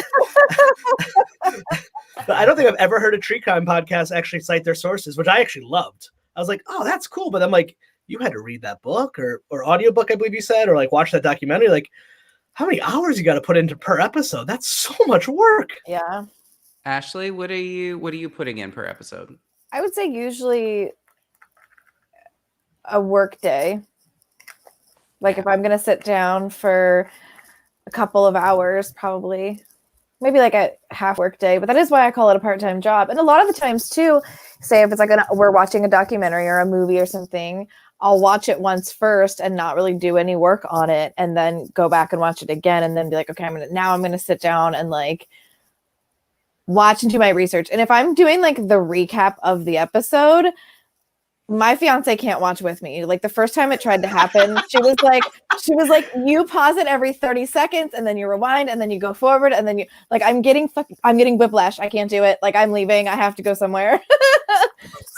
But I don't think I've ever heard a true crime podcast actually cite their sources, which I actually loved. I was like, oh, that's cool. But I'm like, you had to read that book or audiobook, I believe you said, or like watch that documentary. Like, how many hours you got to put into per episode? That's so much work. Yeah. Ashley, what are you putting in per episode? I would say usually a work day. Like if I'm going to sit down for a couple of hours, probably maybe like a half work day, but that is why I call it a part-time job. And a lot of the times too, say if it's like we're watching a documentary or a movie or something, I'll watch it once first and not really do any work on it, and then go back and watch it again, and then be like, okay, I'm gonna sit down and like watch and do my research. And if I'm doing like the recap of the episode, my fiance can't watch with me. Like the first time it tried to happen, she was like, you pause it every 30 seconds and then you rewind and then you go forward and then you like, I'm getting whiplash. I can't do it. Like I'm leaving. I have to go somewhere.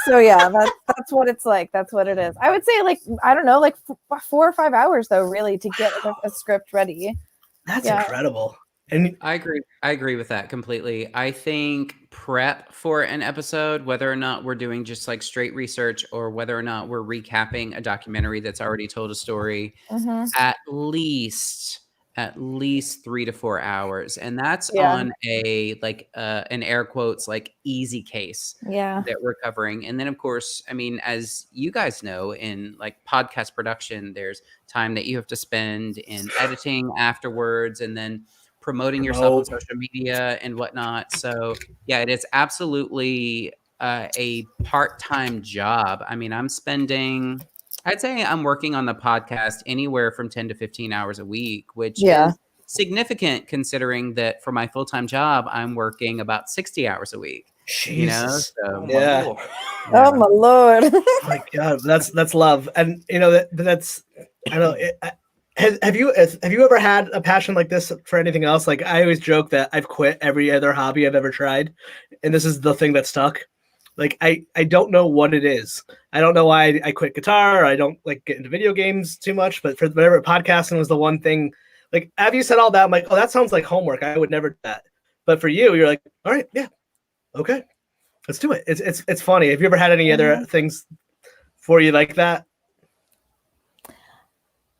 So yeah, that's what it's like. That's what it is. I would say like, I don't know, like 4 or 5 hours though, really, to get a script ready. That's incredible. And I agree with that completely. I think prep for an episode, whether or not we're doing just like straight research or whether or not we're recapping a documentary that's already told a story, at least 3 to 4 hours. And that's on a like an air quotes like easy case that we're covering. And then of course, I mean, as you guys know, in like podcast production, there's time that you have to spend in editing afterwards and then promoting yourself on social media and whatnot. So yeah, it is absolutely a part-time job. I mean, I'd say I'm working on the podcast anywhere from 10 to 15 hours a week, which is significant considering that for my full-time job, I'm working about 60 hours a week. You know, Jesus. so my Yeah. lord. Oh my lord. Oh my God, that's love, and you know that's I know. Have you ever had a passion like this for anything else? Like I always joke that I've quit every other hobby I've ever tried, and this is the thing that stuck. Like I don't know what it is. I don't know why I quit guitar. I don't like get into video games too much, but for whatever podcasting was the one thing. Like after you said all that, I'm like, oh, that sounds like homework. I would never do that. But for you, you're like, all right, yeah, okay, let's do it. It's funny. Have you ever had any other things for you like that?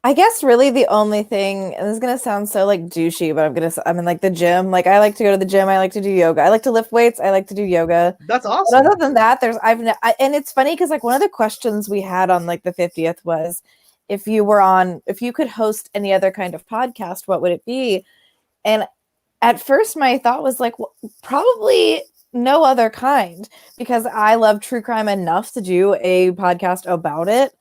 I guess really the only thing, and this is gonna sound so like douchey, but I'm in like the gym. Like I like to go to the gym. I like to do yoga. I like to lift weights. I like to do yoga. That's But awesome. other than that, and it's funny because like one of the questions we had on like the 50th was if you could host any other kind of podcast, what would it be? And at first my thought was like, well, probably no other kind, because I love true crime enough to do a podcast about it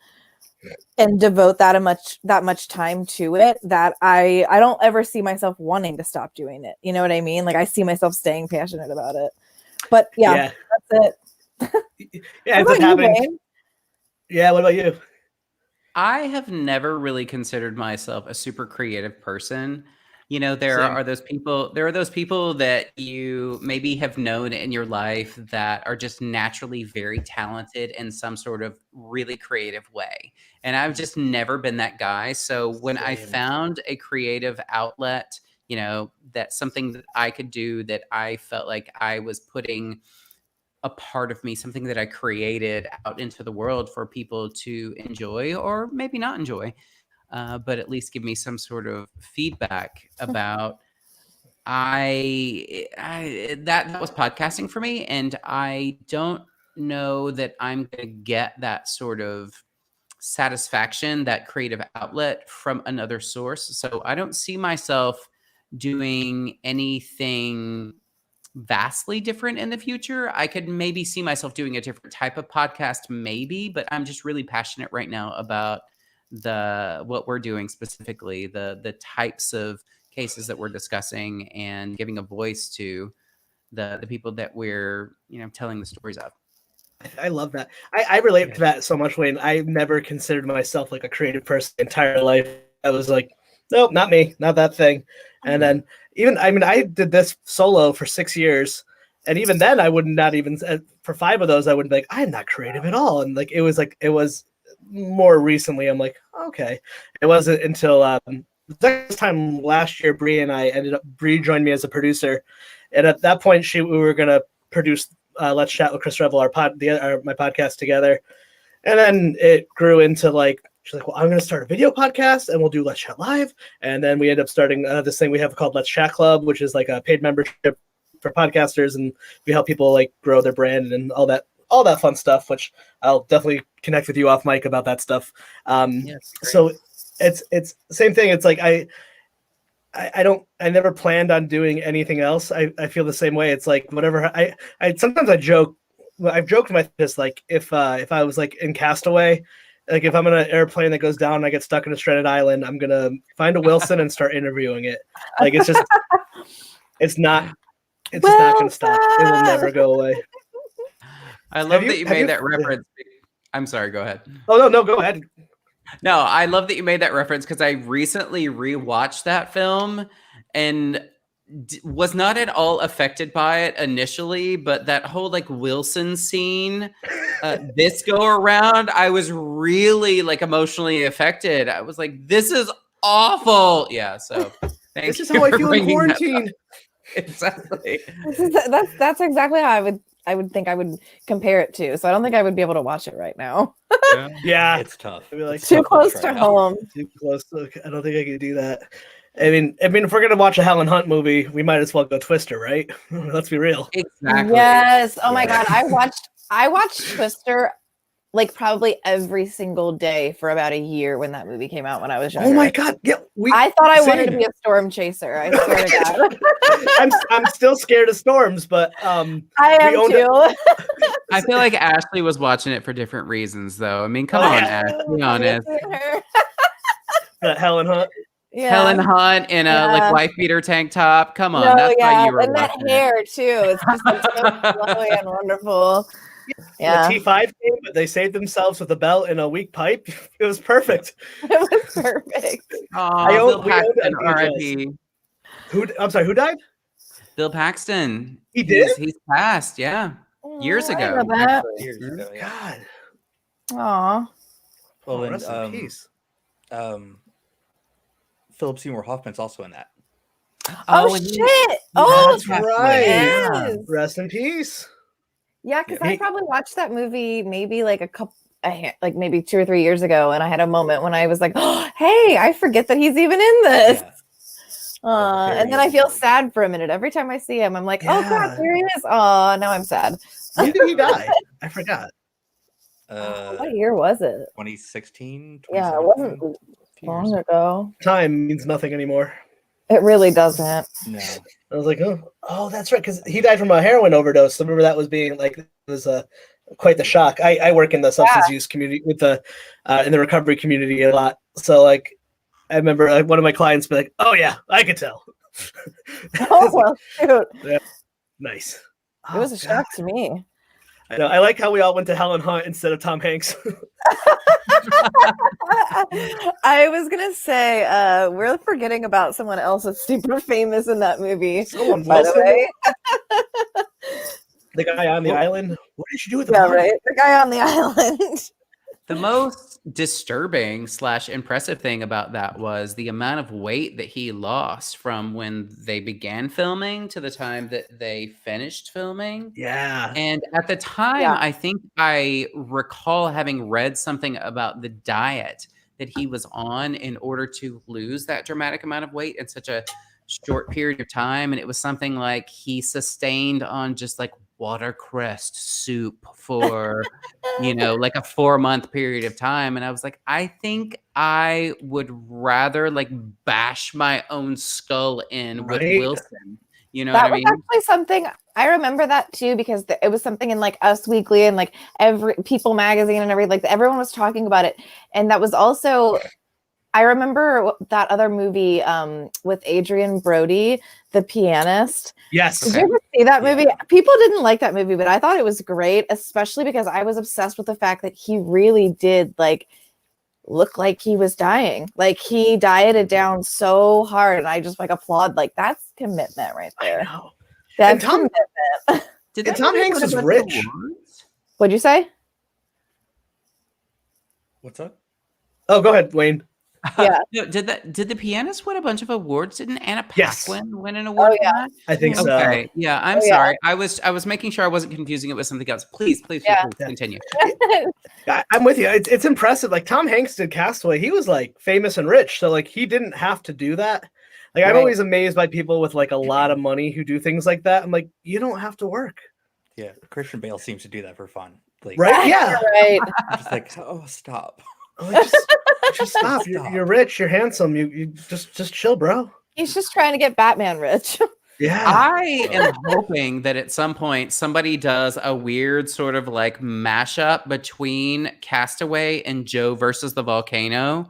and devote that much time to it that I don't ever see myself wanting to stop doing it. You know what I mean? Like I see myself staying passionate about it. But yeah. That's it. Yeah, What it's about you, happening. Wayne? Yeah, what about you? I have never really considered myself a super creative person. You know, there Same. are those people that you maybe have known in your life that are just naturally very talented in some sort of really creative way. And I've just never been that guy. So when I Same. found a creative outlet, you know, that's something that I could do, that I felt like I was putting a part of me, something that I created out into the world for people to enjoy or maybe not enjoy, but at least give me some sort of feedback about. That was podcasting for me, and I don't know that I'm going to get that sort of satisfaction, that creative outlet from another source. So I don't see myself doing anything vastly different in the future. I could maybe see myself doing a different type of podcast, maybe, but I'm just really passionate right now about what we're doing specifically, the types of cases that we're discussing and giving a voice to the people that we're, you know, telling the stories of. I love that. I relate to that so much, Wayne. I never considered myself like a creative person my entire life. I was like, nope, not me, not that thing. And then I did this solo for 6 years. And even then I would not even, for 5 of those, I would be like, I'm not creative at all. And it was more recently, I'm like, okay. It wasn't until this time last year, Bree joined me as a producer. And at that point, we were going to produce Let's Chat with Chris Revel, my podcast together. And then it grew into like, she's like, well, I'm going to start a video podcast and we'll do Let's Chat Live. And then we end up starting this thing we have called Let's Chat Club, which is like a paid membership for podcasters. And we help people like grow their brand and all that fun stuff, which I'll definitely connect with you off mic about that stuff. So it's the same thing. It's like, I never planned on doing anything else. I feel the same way. It's like whatever I sometimes I've joked with my therapist, like if I was like in Castaway, like if I'm in an airplane that goes down and I get stuck in a stranded island, I'm gonna find a Wilson and start interviewing it. Like it's just it's not gonna stop. It will never go away. I love that you made that reference. I'm sorry, go ahead. Oh no, go ahead. No, I love that you made that reference because I recently rewatched that film and was not at all affected by it initially, but that whole like Wilson scene, this go around, I was really like emotionally affected. I was like, this is awful. Yeah, so this is how I feel in quarantine. Exactly. That's exactly how I would think I would compare it to. So I don't think I would be able to watch it right now. Yeah, it's tough. I'd be like, Too close to home. Too close. I don't think I could do that. I mean, if we're gonna watch a Helen Hunt movie, we might as well go Twister, right? Let's be real. Exactly. Yes. Oh my God. I watched Twister like probably every single day for about a year when that movie came out when I was younger. Oh my God. Yeah. I thought I wanted to be a storm chaser. I swear to God. I'm still scared of storms, but I am too. I feel like Ashley was watching it for different reasons though. I mean, come on, Ash, be honest. Helen Hunt. Yeah. Helen Hunt in a like Yeah. wife beater tank top. Come on, No, that's yeah, why you were and that watching it. hair too. It's just like so flowy and wonderful. Yeah, The T5 came, but they saved themselves with a belt and a weak pipe. It was perfect. it was perfect. Oh, we Bill owned it Paxton, on VHS. R.I.P. I'm sorry, who died? Bill Paxton. He did? He's passed. Yeah, years I ago. didn't know that. actually. Years ago, yeah. God. Aw. Well, Oh, and rest in peace. Philip Seymour Hoffman's also in that. Oh, and he- shit! Oh, That's passed right. away. yes. Rest in peace. Yeah, because Yeah. I probably watched that movie maybe like like maybe 2 or 3 years ago, and I had a moment when I was like, "Oh, hey, I forget that he's even in this." Yeah. And then I feel sad for a minute every time I see him. I'm like, "Oh Yeah. crap, here he is!" Oh, now I'm sad. When did he die? I forgot. What year was it? 2016. Yeah, it 2017? wasn't Few years long ago. Time means nothing anymore. It really doesn't. No. I was like, oh, that's right, because he died from a heroin overdose. I remember that was being like, it was quite the shock. I work in the substance use community with the in the recovery community a lot. So like, I remember like one of my clients be like, "Oh yeah, I could tell." Oh well, shoot. Nice. It was Oh, a shock to me. I know. I like how we all went to Helen Hunt instead of Tom Hanks. I was gonna say we're forgetting about someone else that's super famous in that movie. Someone By the way, the guy on the island. What did you do with the yeah, body? right. The guy on the island. The most disturbing / impressive thing about that was the amount of weight that he lost from when they began filming to the time that they finished filming. Yeah. And at the time, Yeah. I think I recall having read something about the diet that he was on in order to lose that dramatic amount of weight in such a short period of time. And it was something like he sustained on just like watercress soup for, like a 4-month period of time. And I was like, I think I would rather like bash my own skull in with Right. Wilson. You know That what I was mean? actually something I remember that too, because it was something in like Us Weekly and like every People magazine and everything. Like everyone was talking about it, and that was also. I remember that other movie with Adrian Brody, The Pianist. Yes. Did Okay. you ever see that movie? Yeah. People didn't like that movie, but I thought it was great, especially because I was obsessed with the fact that he really did like look like he was dying. Like he dieted down so hard, and I just like applaud. Like that's commitment right I there. know. That's Tom- commitment. Did And that Tom movie Hanks win a is bunch of rich. awards? What'd you say? What's up? Oh, go ahead, Wayne. Yeah. No, did the pianist win a bunch of awards? Didn't Anna Yes. Paquin win an award? Oh, yeah. For that? I think so. Okay. Yeah, I'm Oh, yeah. sorry. I was making sure I wasn't confusing it with something else. Please Yeah. continue. I'm with you. It's impressive. Like Tom Hanks did Castaway. He was like famous and rich, so like he didn't have to do that. Like I'm Right. always amazed by people with like a lot of money who do things like that. I'm like, you don't have to work, Yeah, Christian Bale seems to do that for fun. Like, right? Yeah. Right. I'm just like, oh, stop. I'm like, just stop. Stop. You're rich. You're handsome. You just chill, bro. He's just trying to get Batman rich. Yeah. I am hoping that at some point somebody does a weird sort of like mashup between Castaway and Joe versus the Volcano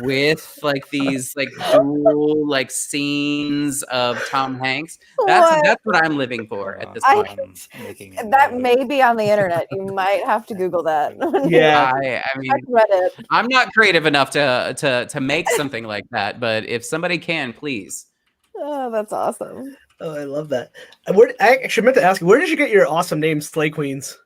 with like these like dual like scenes of Tom Hanks. That's what I'm living for at this I- point. Making That may be on the internet. You might have to Google that. Yeah. I mean, Check Reddit. I'm not creative enough to make something like that, but if somebody can, please. Oh, that's awesome. Oh, I love that. I actually meant to ask you, where did you get your awesome name, Slay Queens?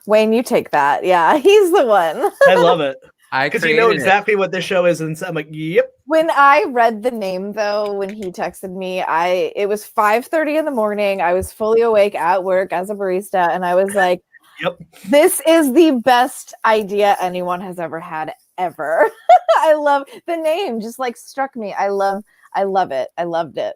Wayne, you take that. Yeah, he's the one. I love it I because you know created it. exactly what this show is, and so I'm like, yep. When I read the name though, when he texted me, it was 5:30 in the morning. I was fully awake at work as a barista, and I was like, Yep. This is the best idea anyone has ever had ever. I love the name, just like struck me. I love it. I loved it.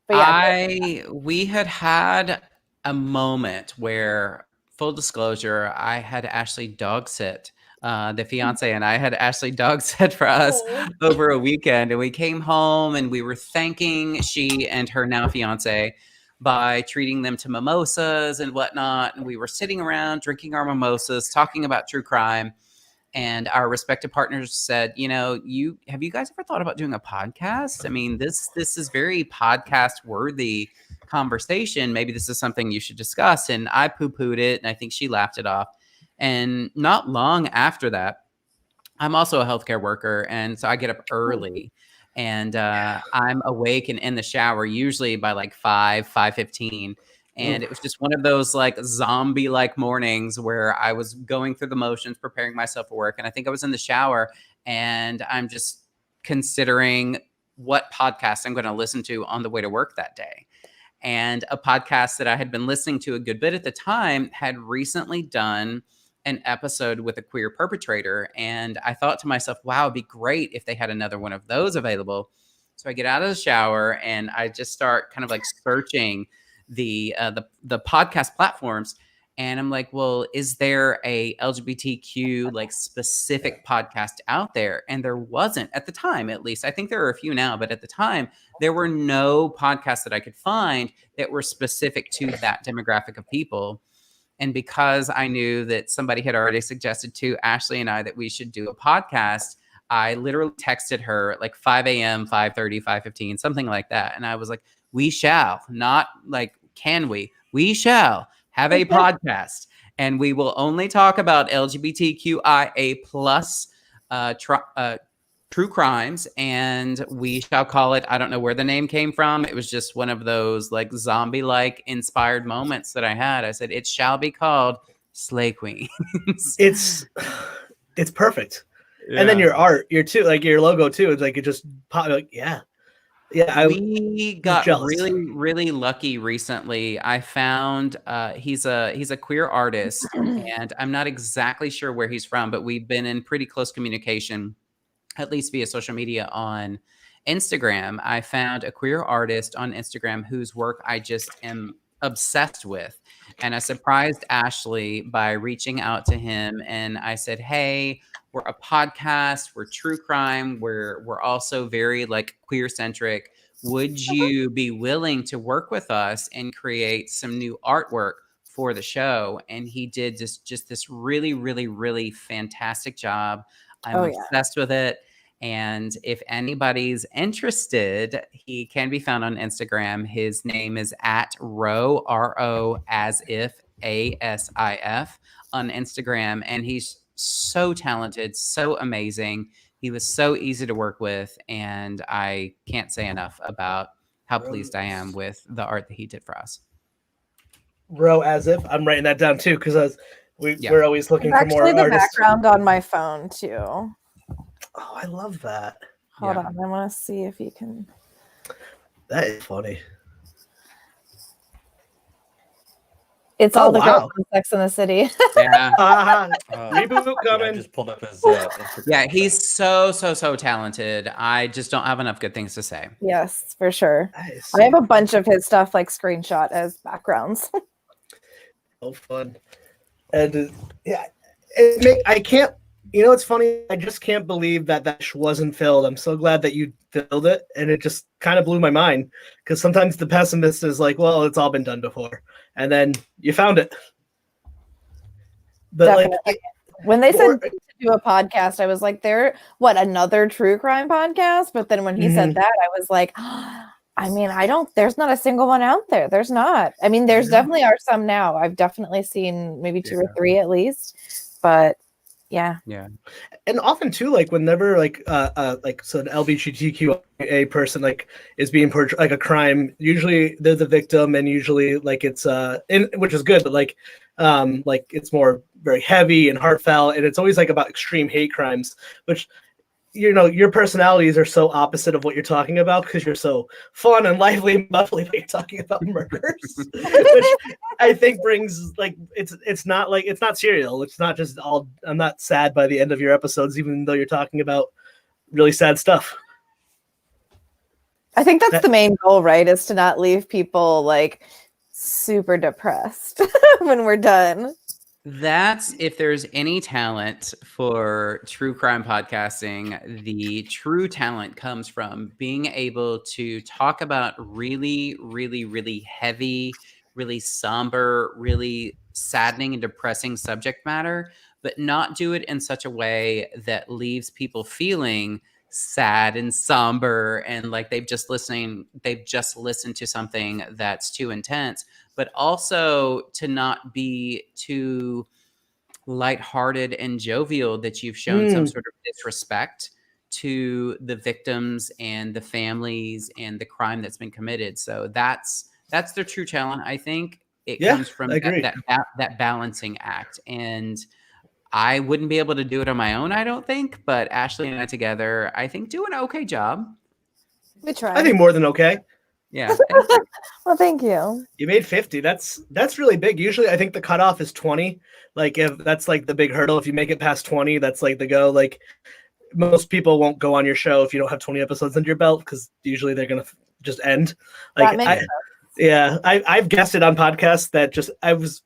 But yeah, We had a moment where, full disclosure, I had Ashley dog sit. The fiance and I had Ashley dog sit for us over a weekend, and we came home and we were thanking she and her now fiance by treating them to mimosas and whatnot. And we were sitting around drinking our mimosas, talking about true crime. and our respective partners said, have you guys ever thought about doing a podcast? I mean, this is very podcast worthy conversation. Maybe this is something you should discuss. And I poo-pooed it, and I think she laughed it off. And not long after that, I'm also a healthcare worker, and so I get up early, and I'm awake and in the shower usually by like 5:15. And it was just one of those like zombie-like mornings where I was going through the motions, preparing myself for work. And I think I was in the shower, and I'm just considering what podcast I'm going to listen to on the way to work that day. And a podcast that I had been listening to a good bit at the time had recently done an episode with a queer perpetrator. And I thought to myself, wow, it'd be great if they had another one of those available. So I get out of the shower and I just start kind of like searching the podcast platforms. And I'm like, well, is there a LGBTQ like specific podcast out there? And there wasn't at the time, at least. I think there are a few now, but at the time, there were no podcasts that I could find that were specific to that demographic of people. And because I knew that somebody had already suggested to Ashley and I that we should do a podcast, I literally texted her at like 5 a.m., 5:30, 5:15, something like that. And I was like, we shall, not like, can we shall have a podcast, and we will only talk about LGBTQIA plus true crimes, and we shall call it, I don't know where the name came from. It was just one of those like zombie-like inspired moments that I had. I said, it shall be called Slay Queens. It's perfect. Yeah. And then your art, your logo too. It's like it just pop. Like, yeah. We got really, really lucky recently. I found he's a queer artist, and I'm not exactly sure where he's from, but we've been in pretty close communication, at least via social media on Instagram. I found a queer artist on Instagram whose work I just am obsessed with. And I surprised Ashley by reaching out to him, and I said, hey, we're a podcast, we're true crime, we're also very like queer centric. Would you be willing to work with us and create some new artwork for the show? And he did just this really, really, really fantastic job. I'm obsessed with it. And if anybody's interested, he can be found on Instagram. His name is @Ro, R-O, as if, ASIF on Instagram. And he's so talented, so amazing. He was so easy to work with. And I can't say enough about how pleased I am with the art that he did for us. Ro, as if. I'm writing that down too, because we're always looking for more artists. Actually, the background on my phone too. Oh, I love that. Hold on. I want to see if you can. That is funny. It's all the girls from Sex and the City. Yeah. Reboot coming. I just pulled up his yeah, he's so talented. I just don't have enough good things to say. Yes, for sure. So I have a bunch of his stuff like screenshot as backgrounds. So fun. And yeah, I can't. You know, it's funny. I just can't believe that wasn't filled. I'm so glad that you filled it, and it just kind of blew my mind. Because sometimes the pessimist is like, "Well, it's all been done before," and then you found it. But definitely. Like, when they said to do a podcast, I was like, another true crime podcast?" But then when he said that, I was like, I mean, there's not a single one out there. There's not. I mean, there's definitely are some now. I've definitely seen maybe 2 or 3 at least, but. Yeah. And often too, like whenever so an LGBTQIA person like is being portrayed like a crime, usually they're the victim, and usually like it's which is good, but like it's more very heavy and heartfelt, and it's always like about extreme hate crimes, which your personalities are so opposite of what you're talking about, because you're so fun and lively and bubbly, but you're talking about murders, which I think brings like it's not serial. It's not just all. I'm not sad by the end of your episodes, even though you're talking about really sad stuff. I think that's the main goal, right? Is to not leave people like super depressed when we're done. That's if there's any talent for true crime podcasting, the true talent comes from being able to talk about really, really, really heavy, really somber, really saddening and depressing subject matter, but not do it in such a way that leaves people feeling sad and somber and like they've just listened to something that's too intense, but also to not be too lighthearted and jovial that you've shown some sort of disrespect to the victims and the families and the crime that's been committed. So that's the true challenge. I think it comes from that balancing act. And I wouldn't be able to do it on my own, I don't think, but Ashley and I together, I think, do an okay job. We try. I think more than okay. Yeah. Thank you. Well, thank you. You made 50. That's really big. Usually I think the cutoff is 20. Like if that's like the big hurdle. If you make it past 20, that's like the go. Like most people won't go on your show if you don't have 20 episodes under your belt, because usually they're gonna just end. Like I've guested on podcasts that just I was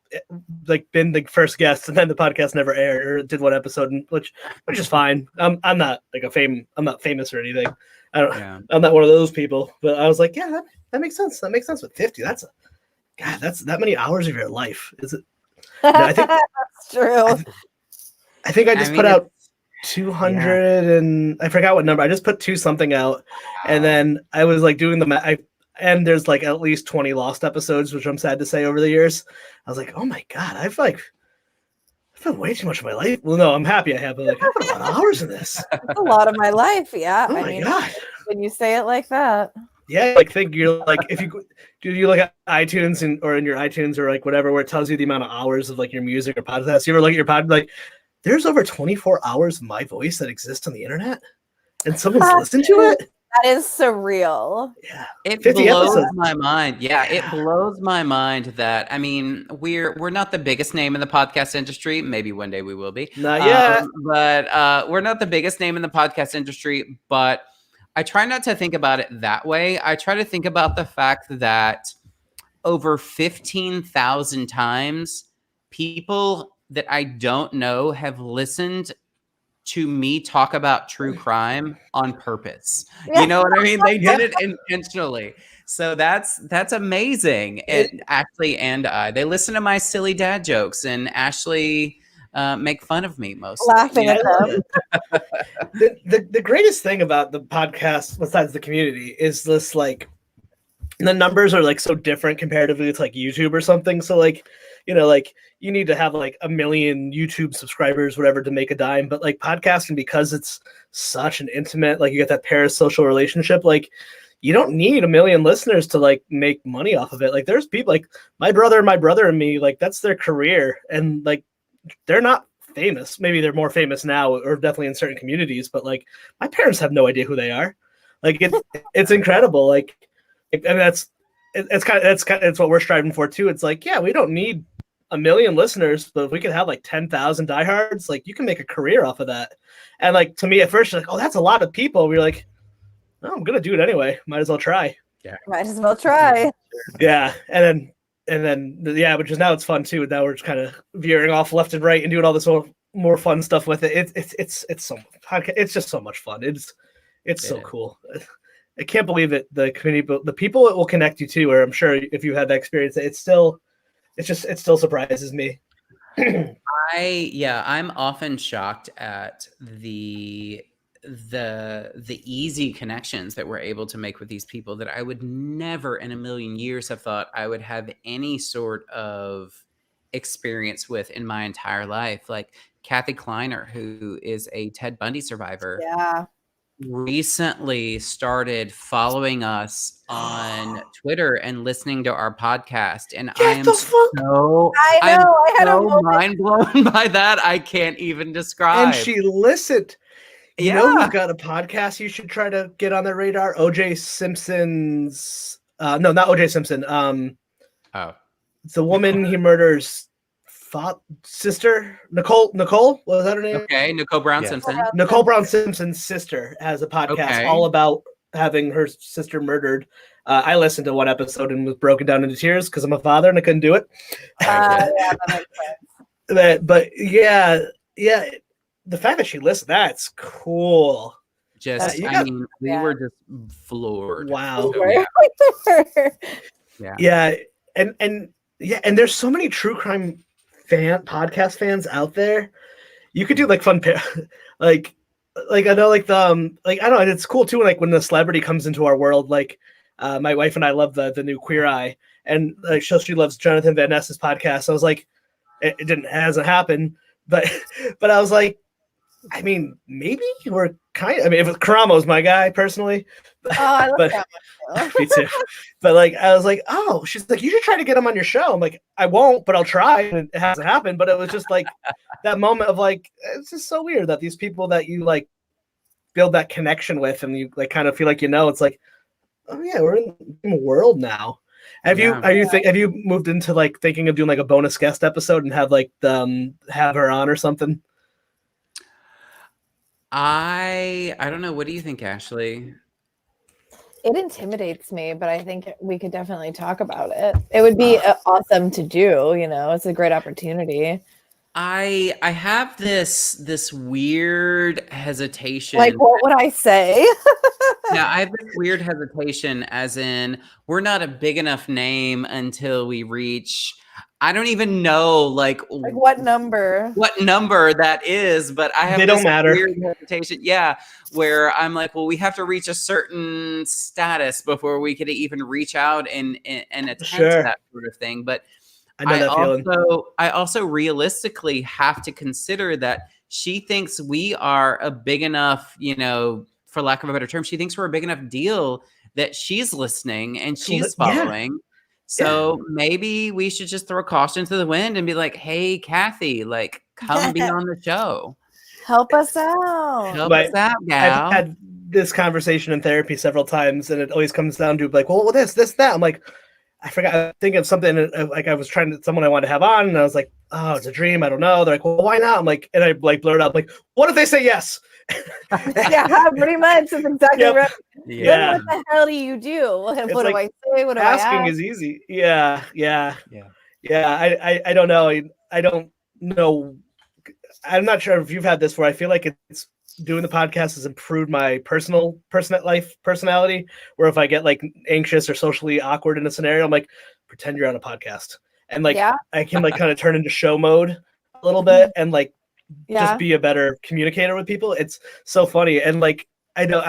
like been the first guest and then the podcast never aired or did one episode, which is fine. I'm not like I'm not famous or anything. I'm not one of those people. But I was like, yeah, that makes sense. That makes sense with 50. That's that many hours of your life. Is it? I think that's true. I think I just put out 200 and I forgot what number. I just put 2 something out, and then I was like doing and there's like at least 20 lost episodes, which I'm sad to say over the years. I was like, oh my god, I've done way too much of my life. Well, no, I'm happy I have, but like I put a lot of hours in this. That's a lot of my life, yeah. Oh my god. When you say it like that. Yeah, like think you're like if you look at iTunes or in your iTunes or like whatever where it tells you the amount of hours of like your music or podcast. You ever look at your pod like there's over 24 hours of my voice that exists on the internet and someone's listened to it? That is surreal. Yeah. It blows my mind. Yeah, it blows my mind that, I mean, we're not the biggest name in the podcast industry. Maybe one day we will be. Not yet. But we're not the biggest name in the podcast industry, but I try not to think about it that way. I try to think about the fact that over 15,000 times, people that I don't know have listened to me talk about true crime on purpose. You know what I mean? They did it intentionally. So that's amazing. And Ashley and I, they listen to my silly dad jokes, and Ashley make fun of me mostly. Laughing at them. The greatest thing about the podcast, besides the community, is this like the numbers are like so different comparatively to like YouTube or something. So like, you know, like you need to have like 1 million YouTube subscribers, whatever, to make a dime. But like podcasting, because it's such an intimate, like you get that parasocial relationship, like you don't need 1 million listeners to like make money off of it. Like there's people like my brother and me, like that's their career. And like, they're not famous. Maybe they're more famous now or definitely in certain communities, but like my parents have no idea who they are. Like it's incredible. Like, and that's what we're striving for too. It's like, yeah, we don't need 1 million listeners, but if we could have like 10,000 diehards, like you can make a career off of that. And like, to me at first, you're like, oh, that's a lot of people. We're like, oh, I'm going to do it anyway. Might as well try. Yeah. Might as well try. Yeah. And then, which is now it's fun too. Now we're just kind of veering off left and right and doing all this more fun stuff with it. It's just so much fun. It's so cool. I can't believe it. The community, the people it will connect you to, or I'm sure if you had that experience, it still surprises me. I'm often shocked at the easy connections that we're able to make with these people that I would never in a million years have thought I would have any sort of experience with in my entire life. Like Kathy Kleiner, who is a Ted Bundy survivor. Yeah. Recently started following us on Twitter and listening to our podcast, and I am so mind blown by that. I can't even describe. And she listened. You know who's got a podcast you should try to get on their radar? OJ Simpson's no, not OJ Simpson. It's the woman he murders sister, Nicole, what was that her name? Okay, Nicole Brown Simpson. Nicole Brown Simpson's sister has a podcast all about having her sister murdered. I listened to one episode and was broken down into tears because I'm a father and I couldn't do it. That makes sense. But yeah, the fact that she listened, that's cool. We were just floored. Wow. And there's so many true crime podcast fans out there. You could do like fun like I know like the like I don't know, it's cool too when the celebrity comes into our world. Like my wife and I love the new Queer Eye, and like she loves Jonathan Van Ness's podcast. I was like, it hasn't happened, but I was like, I mean, maybe we're kind of. I mean, if Karamo's my guy personally. Oh, I love but, that. Me too. But like, I was like, oh, she's like, you should try to get him on your show. I'm like, I won't, but I'll try. And it hasn't happened. But it was just like that moment of like, it's just so weird that these people that you like build that connection with, and you like kind of feel like it's like, oh yeah, we're in a world now. Have you moved into like thinking of doing like a bonus guest episode and have like have her on or something? I don't know. What do you think, Ashley? It intimidates me, but I think we could definitely talk about it. It would be awesome to do. It's a great opportunity. I have this weird hesitation. Like, what would I say? Yeah, I have this weird hesitation, as in we're not a big enough name until we reach. I don't even know like what number that is, but I have this weird hesitation. Yeah, where I'm like, well, we have to reach a certain status before we could even reach out and attempt that sort of thing. But I also realistically have to consider that she thinks we are a big enough, for lack of a better term, she thinks we're a big enough deal that she's listening and she's following. Yeah. So maybe we should just throw caution to the wind and be like, hey, Kathy, like, come be on the show. Help us out. Help us out, gal. I've had this conversation in therapy several times, and it always comes down to like, well, this, that. I'm like, I forgot. I think of something like I was trying to someone I wanted to have on, and I was like, oh, it's a dream. I don't know. They're like, well, why not? I'm like, and I like blurred out like, what if they say yes? Yeah, pretty much. That's exactly right. Yeah. Then what the hell do you do? What do I say? What do I ask? Asking is easy. Yeah. I don't know. I don't know. I'm not sure if you've had this where I feel like it's doing the podcast has improved my personality. Where if I get like anxious or socially awkward in a scenario, I'm like, pretend you're on a podcast, and like I can like kind of turn into show mode a little bit, and like just be a better communicator with people. It's so funny, and like I know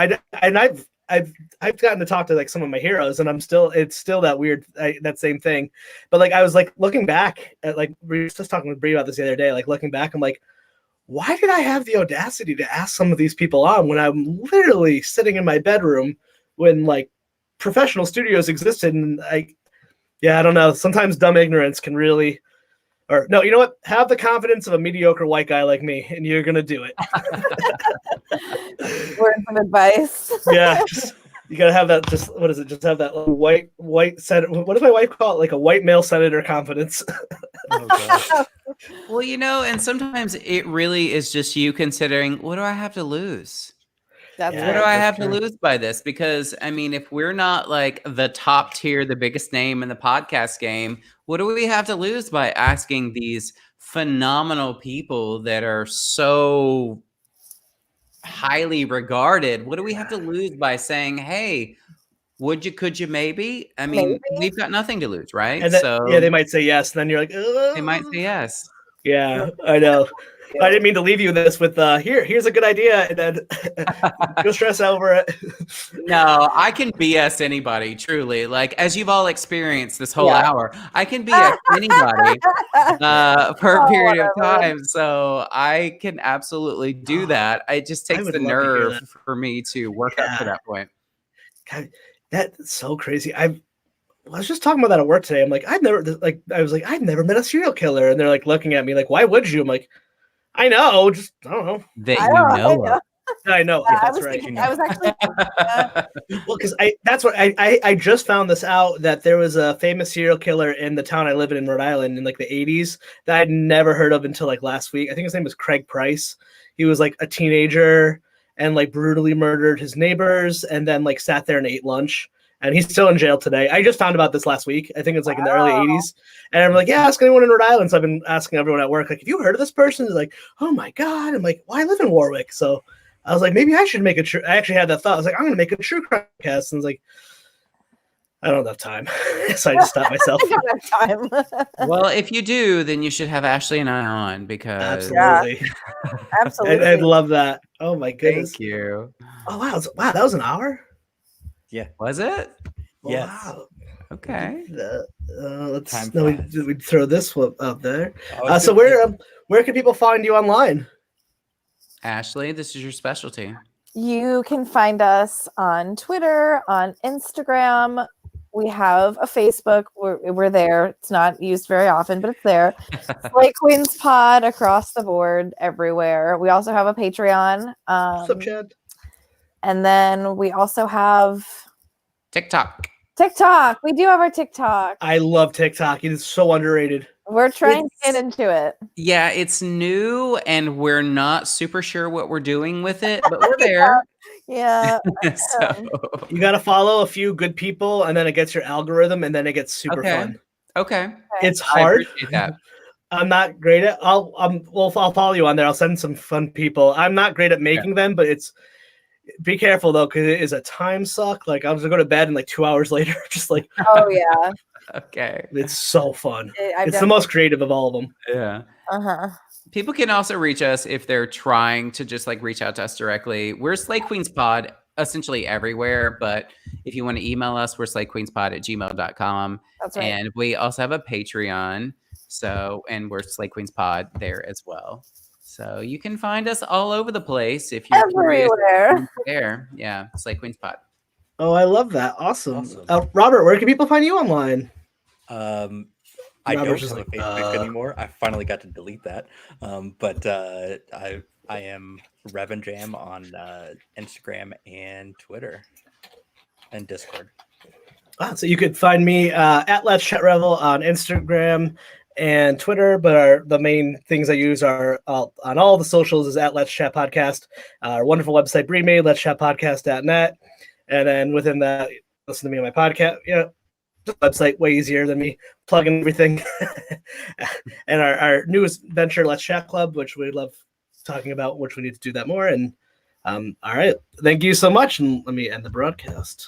I've gotten to talk to like some of my heroes, and it's still that weird that same thing. But like I was like looking back at like we were just talking with Brie about this the other day. Like looking back, I'm like, why did I have the audacity to ask some of these people on when I'm literally sitting in my bedroom when like professional studios existed? And I don't know. Sometimes dumb ignorance can really, or no, you know what? Have the confidence of a mediocre white guy like me, and you're gonna do it. Word of advice. Yeah, you gotta have that. Just what is it? Just have that white senator. What does my wife call it? Like a white male senator confidence. Oh, gosh. Well, and sometimes it really is just you considering, what do I have to lose? What do I have to lose by this? Because I mean, if we're not like the top tier, the biggest name in the podcast game, what do we have to lose by asking these phenomenal people that are so highly regarded? What do we have to lose by saying, hey, could you maybe? I mean, we've got nothing to lose, right? And then, they might say yes, and then you're like, ugh. They might say yes. Yeah, I know. I didn't mean to leave you this with here's a good idea, and then go stress over it. No, I can BS anybody, truly. Like, as you've all experienced this whole hour, I can BS anybody for a period of time. So I can absolutely do that. It just takes the nerve for me to work up to that point. God, that's so crazy. I was just talking about that at work today. I'm like, I've never met a serial killer, and they're like looking at me like, why would you? I'm like, I know, just I don't know. I know. Yeah, that's right. I was actually well, because I just found this out that there was a famous serial killer in the town I live in Rhode Island in like the 80s that I'd never heard of until like last week. I think his name was Craig Price. He was like a teenager and like brutally murdered his neighbors and then like sat there and ate lunch. And he's still in jail today. I just found about this last week. I think it's like in the early 80s. And I'm like, ask anyone in Rhode Island. So I've been asking everyone at work, like, have you heard of this person? They're like, oh my God. I'm like, well, I live in Warwick. So I was like, maybe I should make I actually had that thought. I was like, I'm going to make a true crime podcast. And I was like, I don't have time, so I just stopped myself. I don't have time. Well, if you do, then you should have Ashley and I on because Absolutely, Absolutely. I'd love that. Oh my goodness! thank you. Oh wow, wow, that was an hour. Was it? Yes. Wow. Okay. Let's Time no, flies. we'd throw this one up there. Oh, So where can people find you online? Ashley, this is your specialty. You can find us on Twitter, on Instagram. We have a Facebook. We're there. It's not used very often, but it's there. Slay Queens Pod across the board, everywhere. We also have a Patreon. What's up, Chad? And then we also have TikTok. TikTok. We do have our TikTok. I love TikTok. It is so underrated. We're trying to It's- get into it. Yeah, it's new and we're not super sure what we're doing with it, but we're there. Yeah. So, You got to follow a few good people, and then it gets your algorithm, and then it gets super Okay. fun. okay. It's I hard. appreciate that. I'm not great at. I'll follow you on there. I'll send some fun people. I'm not great at making them, but it's. Be careful though, because it is a time suck. Like I was gonna go to bed and like 2 hours later, just like Oh yeah. Okay. it's so fun. I've It's the most creative of all of them. Yeah. Uh-huh. People can also reach us if they're trying to just like reach out to us directly. We're Slay Queens Pod essentially everywhere, but if you want to email us, we're slayqueenspod@gmail.com. That's right. And we also have a Patreon. So, and we're Slay Queens Pod there as well. So you can find us all over the place if you're curious. Everywhere. There. Yeah. Slay Queens Pod. Oh, I love that. Awesome. Awesome. Robert, where can people find you online? I Robert's don't just have like, a Facebook anymore. I finally got to delete that. But I am Revan Jam on Instagram and Twitter and Discord. So you could find me at Let's Chat Revel on Instagram and Twitter, but the main things I use are on all the socials is at Let's Chat Podcast. Our wonderful website, Bree made, Let's Chat Podcast.net. And then within that, listen to me on my podcast. The website way easier than me plugging everything. And our newest venture, Let's Chat Club, which we love talking about, which we need to do that more. And all right, thank you so much. And let me end the broadcast.